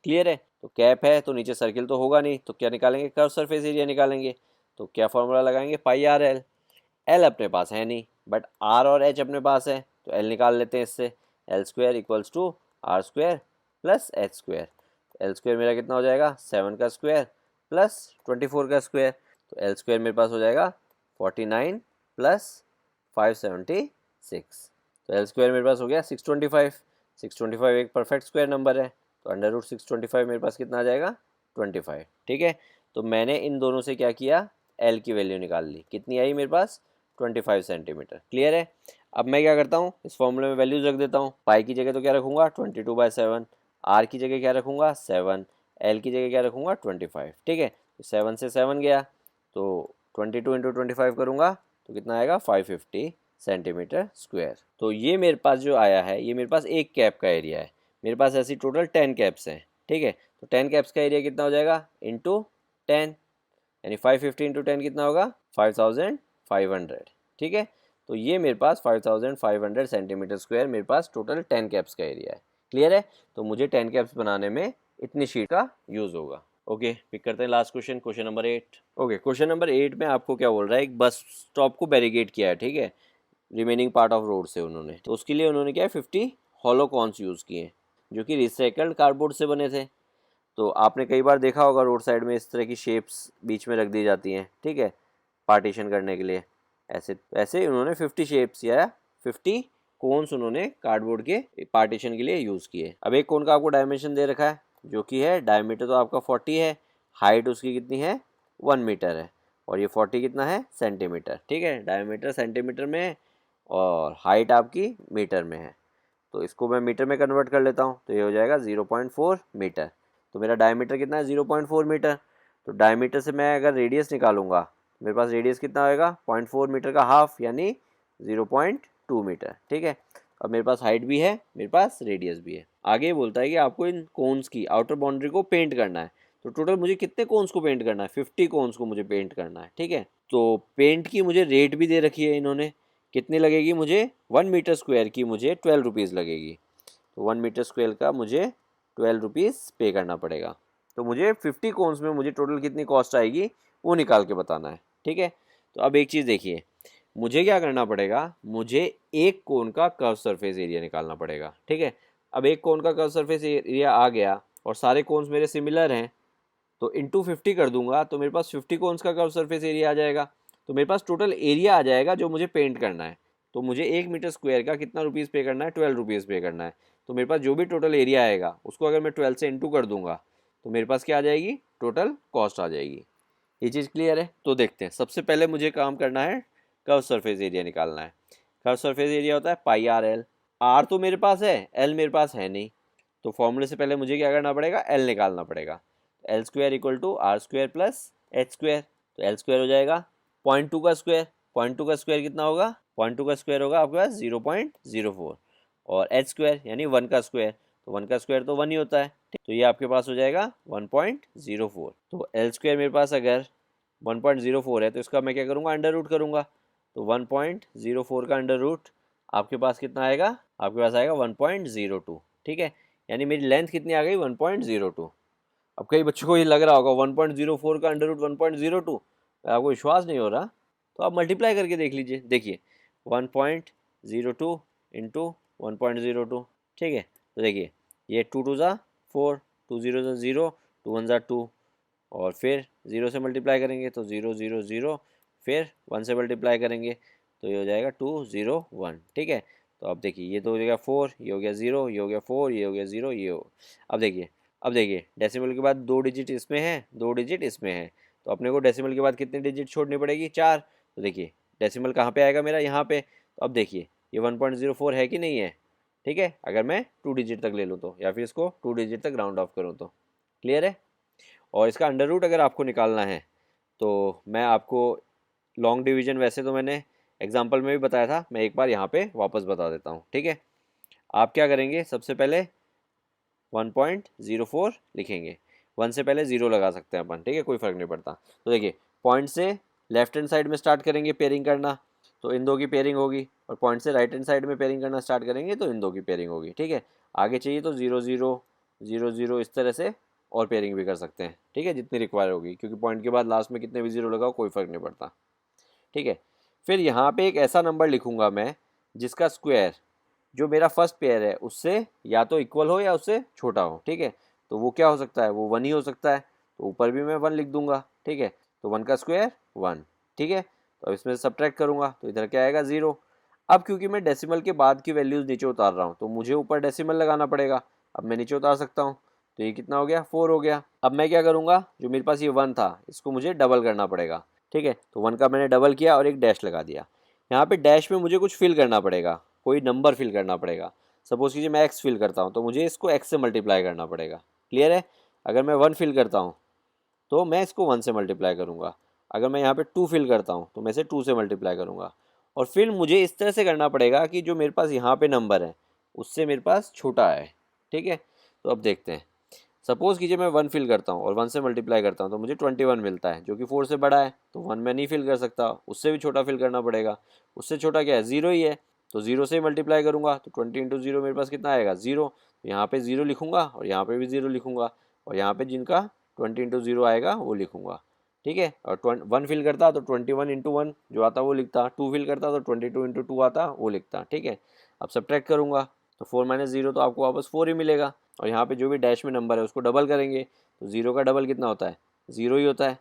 क्लियर है? तो कैप है तो नीचे सर्किल तो होगा नहीं, तो क्या निकालेंगे, कर्व सरफेस एरिया निकालेंगे। तो क्या फॉर्मूला लगाएंगे, πRL। एल अपने पास है नहीं, बट आर और एच अपने पास है, तो एल निकाल लेते हैं इससे। L square equals to R square plus H square. L square मेरा कितना हो जाएगा 7 का स्क्वायर प्लस 24 का स्क्वायर, तो एल स्क्वायर मेरे पास हो जाएगा 49 प्लस 576। तो एल स्क्वायर मेरे पास हो गया 625। 625 एक परफेक्ट स्क्वायर नंबर है, तो अंडर रूट 625 मेरे पास कितना आ जाएगा 25। ठीक है, तो मैंने इन दोनों से क्या किया, एल की वैल्यू निकाल ली, कितनी आई मेरे पास 25 सेंटीमीटर। क्लियर है। अब मैं क्या करता हूँ, इस फॉर्मूले में वैल्यूज रख देता हूँ। पाई की जगह तो क्या रखूँगा 22/7, आर की जगह क्या रखूँगा 7, एल की जगह क्या रखूँगा 25। ठीक है, तो 7 से 7 गया, तो 22 इंटू 25 करूँगा तो कितना आएगा 550 सेंटीमीटर स्क्वायर। तो ये मेरे पास जो आया है, ये मेरे पास एक कैप का एरिया है। मेरे पास ऐसी टोटल 10 कैप्स हैं। ठीक है, तो 10 कैप्स का एरिया कितना हो जाएगा इंटू 10, यानी 550 इंटू 10 कितना होगा 5500। ठीक है, तो ये मेरे पास 5500 सेंटीमीटर स्क्वायर मेरे पास टोटल 10 कैप्स का एरिया है। क्लियर है, तो मुझे 10 कैप्स बनाने में इतनी शीट का यूज़ होगा। ओके, पिक करते हैं last question, question number 8। Okay, question number 8 में आपको क्या बोल रहा है, एक बस स्टॉप को बैरिकेड किया है। ठीक है, रिमेनिंग पार्ट ऑफ रोड से उन्होंने, तो उसके लिए उन्होंने क्या है 50 हॉलो कॉन्स यूज़ किए जो कि रिसाइकल्ड कार्डबोर्ड से बने थे। तो आपने कई बार देखा होगा रोड साइड में इस तरह की शेप्स बीच में रख दी जाती हैं। ठीक है, पार्टीशन करने के लिए। ऐसे ऐसे उन्होंने 50 शेप्स या 50 कोन्स उन्होंने कार्डबोर्ड के पार्टीशन के लिए यूज़ किए। अब एक कोन का आपको डायमेंशन दे रखा है जो कि है, डायमीटर तो आपका 40 है, हाइट उसकी कितनी है 1 मीटर है, और ये 40 कितना है सेंटीमीटर। ठीक है, डायमीटर सेंटीमीटर में है और हाइट आपकी मीटर में है, तो इसको मैं मीटर में कन्वर्ट कर लेता हूँ, तो ये हो जाएगा 0.4 मीटर। तो मेरा डायमीटर कितना है 0.4 मीटर। तो डायमीटर से मैं अगर रेडियस निकालूंगा, मेरे पास रेडियस कितना होएगा 0.4 मीटर का हाफ, यानी 0.2 मीटर। ठीक है, अब मेरे पास हाइट भी है, मेरे पास रेडियस भी है। आगे बोलता है कि आपको इन कोन्स की आउटर बाउंड्री को पेंट करना है। तो टोटल मुझे कितने कोन्स को पेंट करना है 50 कोन्स को मुझे पेंट करना है। ठीक है, तो पेंट की मुझे रेट भी दे रखी है इन्होंने, कितनी लगेगी मुझे 1 मीटर स्क्वायर की मुझे 12 रुपीज़ लगेगी। तो 1 मीटर स्क्वायर का मुझे 12 रुपीज़ पे करना पड़ेगा। तो मुझे 50 कोन्स में मुझे टोटल कितनी कॉस्ट आएगी वो निकाल के बताना है। ठीक है, तो अब एक चीज़ देखिए, मुझे क्या करना पड़ेगा, मुझे एक कोन का कर्व सरफेस एरिया निकालना पड़ेगा। ठीक है, अब एक कोन का कर्व सरफेस एरिया आ गया और सारे कोन्स मेरे सिमिलर हैं, तो इंटू 50 कर दूंगा तो मेरे पास 50 कोन्स का कर्व सरफेस एरिया आ जाएगा। तो मेरे पास टोटल एरिया आ जाएगा जो मुझे पेंट करना है। तो मुझे 1 मीटर स्क्वायर का कितना रुपीज़ पे करना है 12 रुपीज़ पे करना है। तो मेरे पास जो भी टोटल एरिया आएगा उसको अगर मैं 12 से इंटू कर दूंगा तो मेरे पास क्या आ जाएगी टोटल कॉस्ट आ जाएगी। ये चीज़ क्लियर है। तो देखते हैं, सबसे पहले मुझे काम करना है कर्व सरफेस एरिया निकालना है। कर्व सरफेस एरिया होता है पाई आर एल। आर तो मेरे पास है, एल मेरे पास है नहीं, तो फॉर्मूले से पहले मुझे क्या करना पड़ेगा एल निकालना पड़ेगा। L square equal to R square plus H square. तो एल स्क्वायर हो जाएगा 0.2 का स्क्वायर। 0.2 का स्क्वायर कितना होगा 0.2 का स्क्वायर होगा आपके पास 0.04, और एच स्क्वायर यानी 1 का स्क्वायर, तो 1 का स्क्वायर तो 1 ही होता है। तो ये आपके पास हो जाएगा 1.04। तो एल स्क्वायर मेरे पास अगर 1.04 है तो इसका मैं क्या करूँगा अंडर रूट करूँगा। तो 1.04 का अंडर रूट आपके पास कितना आएगा, आपके पास आएगा 1.02। ठीक है, यानी मेरी लेंथ कितनी आ गई 1.02। अब कई बच्चों को ये लग रहा होगा 1.04 का अंडर रूट 1.02, आपको विश्वास नहीं हो रहा तो आप मल्टीप्लाई करके देख लीजिए। देखिए 1.02 इंटू 1.02। ठीक है, तो देखिए ये 2 2 ज़ा 4, 2 0 ज़ा 0, 2 1 ज़ा 2, और फिर 0 से मल्टीप्लाई करेंगे तो 0 0 0, फिर 1 से मल्टीप्लाई करेंगे तो ये हो जाएगा 2 0 1। ठीक है, तो अब देखिए ये तो हो जाएगा 4, ये हो गया 0, ये हो गया 4, ये हो गया 0, ये हो। अब देखिए डेसिमल के बाद 2 डिजिट इसमें है, 2 डिजिट इसमें है, तो अपने को डेसिमल के बाद कितनी डिजिट छोड़नी पड़ेगी 4। तो देखिए डेसिमल कहाँ पे आएगा मेरा यहाँ पे। तो अब देखिए ये 1.04 है कि नहीं है। ठीक है, अगर मैं 2 डिजिट तक ले लूँ तो, या फिर इसको 2 डिजिट तक राउंड ऑफ करूँ तो। क्लियर है। और इसका अंडर रूट अगर आपको निकालना है तो मैं आपको लॉन्ग डिवीजन वैसे तो मैंने एग्जाम्पल में भी बताया था, मैं एक बार यहाँ पे वापस बता देता हूँ। ठीक है, आप क्या करेंगे, सबसे पहले 1.04 लिखेंगे, 1 से पहले 0 लगा सकते हैं अपन। ठीक है, कोई फ़र्क नहीं पड़ता। तो देखिए पॉइंट से लेफ्ट हैंड साइड में स्टार्ट करेंगे पेयरिंग करना, तो इन दो की पेयरिंग होगी, और पॉइंट से राइट हैंड साइड में पेयरिंग करना स्टार्ट करेंगे तो इन दो की पेयरिंग होगी। ठीक है, आगे चाहिए तो 0 0 0 0 इस तरह से और पेयरिंग भी कर सकते हैं। ठीक है, जितनी रिक्वायर होगी, क्योंकि पॉइंट के बाद लास्ट में कितने भी 0 लगाओ कोई फ़र्क नहीं पड़ता। ठीक है, फिर यहाँ पे एक ऐसा नंबर लिखूंगा मैं जिसका स्क्वायर जो मेरा फर्स्ट पेयर है उससे या तो इक्वल हो या उससे छोटा हो, ठीक है। तो वो क्या हो सकता है, वो 1 ही हो सकता है, तो ऊपर भी मैं 1 लिख दूंगा, ठीक है। तो 1 का स्क्वायर 1, ठीक है। तो अब इसमें सब्ट्रैक्ट करूंगा तो इधर क्या आएगा 0। अब क्योंकि मैं डेसिमल के बाद की वैल्यूज नीचे उतार रहा हूँ तो मुझे ऊपर डेसिमल लगाना पड़ेगा। अब मैं नीचे उतार सकता हूँ, तो ये कितना हो गया 4 हो गया। अब मैं क्या करूँगा, जो मेरे पास ये 1 था इसको मुझे डबल करना पड़ेगा, ठीक है। तो 1 का मैंने डबल किया और एक डैश लगा दिया। यहाँ पे डैश में मुझे कुछ फिल करना पड़ेगा, कोई नंबर फिल करना पड़ेगा। सपोज कीजिए मैं एक्स फिल करता हूँ तो मुझे इसको एक्स से मल्टीप्लाई करना पड़ेगा, क्लियर है। अगर मैं 1 फिल करता हूँ तो मैं इसको 1 से मल्टीप्लाई करूँगा। अगर मैं यहाँ पे 2 फिल करता हूँ तो मैं इसे 2 से मल्टीप्लाई करूँगा। और फिर मुझे इस तरह से करना पड़ेगा कि जो मेरे पास यहाँ पे नंबर है उससे मेरे पास छोटा है, ठीक है। तो अब देखते हैं, सपोज कीजिए मैं 1 फिल करता हूँ और 1 से मल्टीप्लाई करता हूँ तो मुझे 21 मिलता है, जो कि 4 से बड़ा है। तो 1 मैं नहीं फिल कर सकता, उससे भी छोटा फिल करना पड़ेगा। उससे छोटा क्या है, 0 ही है, तो 0 से ही मल्टीप्लाई करूँगा। तो 20 इंटू 0 मेरे पास कितना आएगा 0। तो यहाँ पे 0 लिखूँगा और यहाँ पे भी 0 लिखूँगा, और यहाँ पे जिनका 20 इंटू 0 आएगा वो लिखूँगा, ठीक है। और 1 फिल करता तो 21 इंटू 1 जो आता वो लिखता, 2 फिल करता तो 22 इंटू 2 आता वो लिखता, ठीक है। अब सब्ट्रैक्ट करूँगा तो 4 माइनस 0 तो आपको वापस 4 ही मिलेगा। और यहाँ पे जो भी डैश में नंबर है उसको डबल करेंगे तो 0 का डबल कितना होता है, 0 ही होता है।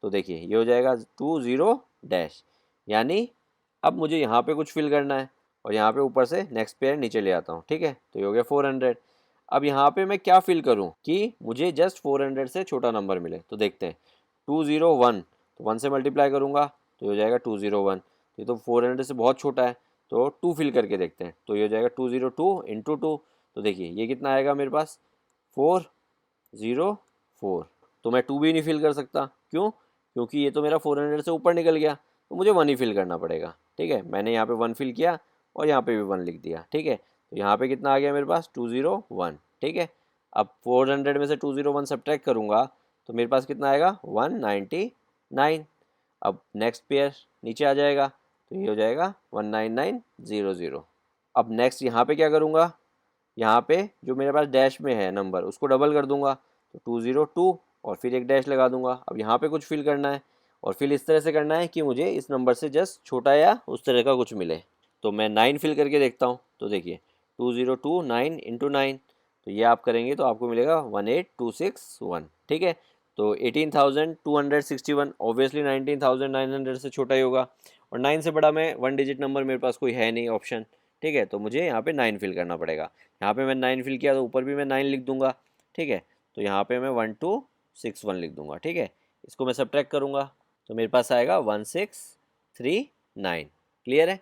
तो देखिए ये हो जाएगा 2 0 डैश, यानी अब मुझे यहाँ पे कुछ फिल करना है और यहाँ पे ऊपर से नेक्स्ट पेयर नीचे ले आता हूँ, ठीक है। तो ये हो गया 400। अब यहाँ पे मैं क्या फिल करूँ कि मुझे जस्ट 400 से छोटा नंबर मिले। तो देखते हैं 201, तो 1 से मल्टीप्लाई करूँगा तो ये हो जाएगा 201। ये तो 400 से बहुत छोटा है, तो 2 फिल करके देखते हैं। तो ये हो जाएगा 202 इंटू 2। तो देखिए ये कितना आएगा मेरे पास 404। तो मैं 2 भी नहीं फिल कर सकता, क्यों, क्योंकि ये तो मेरा 400 से ऊपर निकल गया, तो मुझे 1 ही फिल करना पड़ेगा, ठीक है। मैंने यहाँ पे 1 फिल किया और यहाँ पे भी 1 लिख दिया, ठीक है। तो यहाँ पे कितना आ गया मेरे पास 201, ठीक है। अब 400 में से 201 सब्ट्रैक्ट करूँगा तो मेरे पास कितना आएगा 199। अब नेक्स्ट पेयर नीचे आ जाएगा तो ये हो जाएगा 19900। अब नेक्स्ट यहाँ पे क्या करूँगा, यहाँ पे जो मेरे पास डैश में है नंबर उसको डबल कर दूंगा तो 202 और फिर एक डैश लगा दूंगा। अब यहाँ पे कुछ फिल करना है और फिल इस तरह से करना है कि मुझे इस नंबर से जस्ट छोटा या उस तरह का कुछ मिले। तो मैं 9 फिल करके देखता हूँ, तो देखिए 202 9 इंटू 9, तो ये आप करेंगे तो आपको मिलेगा 18261, ठीक है। तो 18,261 ऑब्वियसली 19,900 से छोटा ही होगा, और 9 से बड़ा मैं 1 डिजिट नंबर मेरे पास कोई है नहीं ऑप्शन, ठीक है। तो मुझे यहाँ पे 9 फिल करना पड़ेगा। यहाँ पे मैं 9 फिल किया तो ऊपर भी मैं 9 लिख दूंगा, ठीक है। तो यहाँ पे मैं 1261 लिख दूंगा, ठीक है। इसको मैं सब्ट्रैक्ट करूँगा तो मेरे पास आएगा 1639, क्लियर है।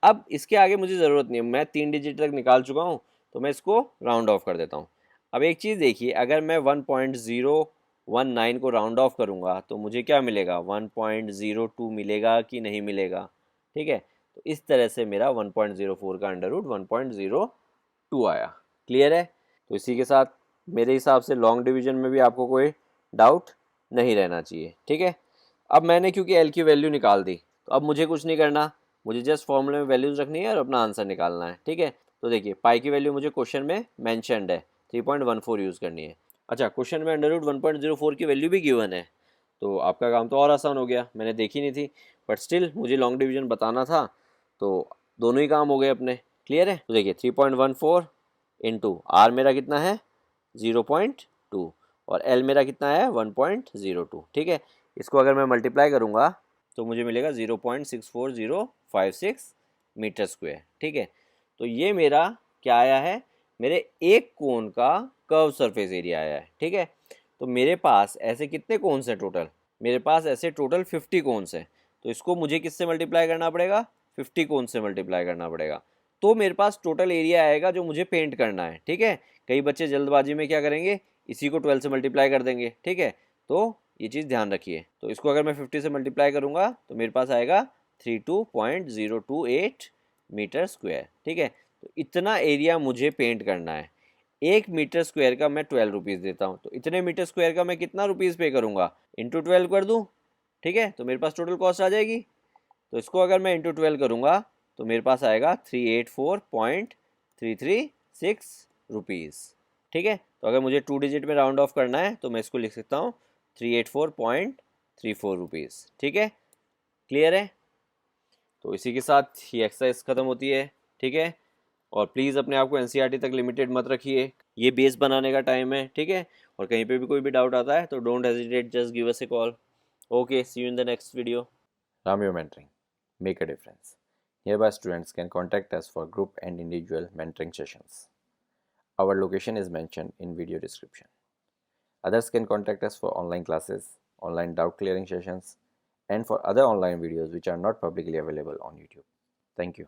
अब इसके आगे मुझे ज़रूरत नहीं है, मैं 3 डिजिट तक निकाल चुका हूँ, तो मैं इसको राउंड ऑफ कर देता हूँ। अब एक चीज़ देखिए, अगर मैं 1.019 को राउंड ऑफ करूँगा तो मुझे क्या मिलेगा 1.02 मिलेगा कि नहीं मिलेगा, ठीक है। तो इस तरह से मेरा 1.04 का अंडर रूट 1.02 आया, क्लियर है। तो इसी के साथ मेरे हिसाब से लॉन्ग डिवीजन में भी आपको कोई डाउट नहीं रहना चाहिए, ठीक है। अब मैंने क्योंकि एल की वैल्यू निकाल दी तो अब मुझे कुछ नहीं करना, मुझे जस्ट फॉर्मूले में वैल्यूज रखनी है और अपना आंसर निकालना है, ठीक है। तो देखिए पाई की वैल्यू मुझे क्वेश्चन में मैंशनड है, 3.14 यूज़ करनी है। अच्छा, क्वेश्चन में अंडर रूट 1.04 की वैल्यू भी गिवन है, तो आपका काम तो और आसान हो गया, मैंने देखी नहीं थी, बट स्टिल मुझे लॉन्ग डिवीजन बताना था, तो दोनों ही काम हो गए अपने, क्लियर है। तो देखिए 3.14 इंटू आर मेरा कितना है 0.2 और एल मेरा कितना है 1.02, ठीक है। इसको अगर मैं मल्टीप्लाई करूँगा तो मुझे मिलेगा 0.64056 मीटर स्क्वायर, ठीक है। तो ये मेरा क्या आया है, मेरे एक कोन का कर्व सरफेस एरिया आया है, ठीक है। तो मेरे पास ऐसे कितने कोन्स हैं टोटल, मेरे पास ऐसे टोटल 50 कोन्स हैं। तो इसको मुझे किससे मल्टीप्लाई करना पड़ेगा, 50 कोन से मल्टीप्लाई करना पड़ेगा, तो मेरे पास टोटल एरिया आएगा जो मुझे पेंट करना है, ठीक है। कई बच्चे जल्दबाजी में क्या करेंगे, इसी को 12 से मल्टीप्लाई कर देंगे, ठीक है। तो ये चीज़ ध्यान रखिए। तो इसको अगर मैं 50 से मल्टीप्लाई करूँगा तो मेरे पास आएगा 32.028 मीटर स्क्वायर, ठीक है। तो इतना एरिया मुझे पेंट करना है। 1 मीटर स्क्वायर का मैं 12 रुपीज़ देता हूँ, तो इतने मीटर स्क्वायर का मैं कितना रुपीज़ पे करूँगा, इंटू 12 कर दूँ, ठीक है। तो मेरे पास टोटल कॉस्ट आ जाएगी। तो इसको अगर मैं इंटू 12 करूँगा तो मेरे पास आएगा 384.336 रुपीज़, ठीक है। तो अगर मुझे 2 डिजिट में राउंड ऑफ करना है तो मैं इसको लिख सकता हूँ 384.34 रुपीज़, ठीक है, क्लियर है। तो इसी के साथ ये एक्सरसाइज ख़त्म होती है, ठीक है। और प्लीज़ अपने आप को एनसीईआरटी तक लिमिटेड मत रखिए, ये बेस बनाने का टाइम है, ठीक है। और कहीं पे भी कोई भी डाउट आता है तो don't hesitate, just give us a call. Okay, see you in the next video. Ramyo Mentoring, make a difference. Hereby students can contact us for group and individual mentoring sessions. Our location is mentioned in video description. Others can contact us for online classes, online doubt clearing sessions, and for other online videos which are not publicly available on YouTube. Thank you.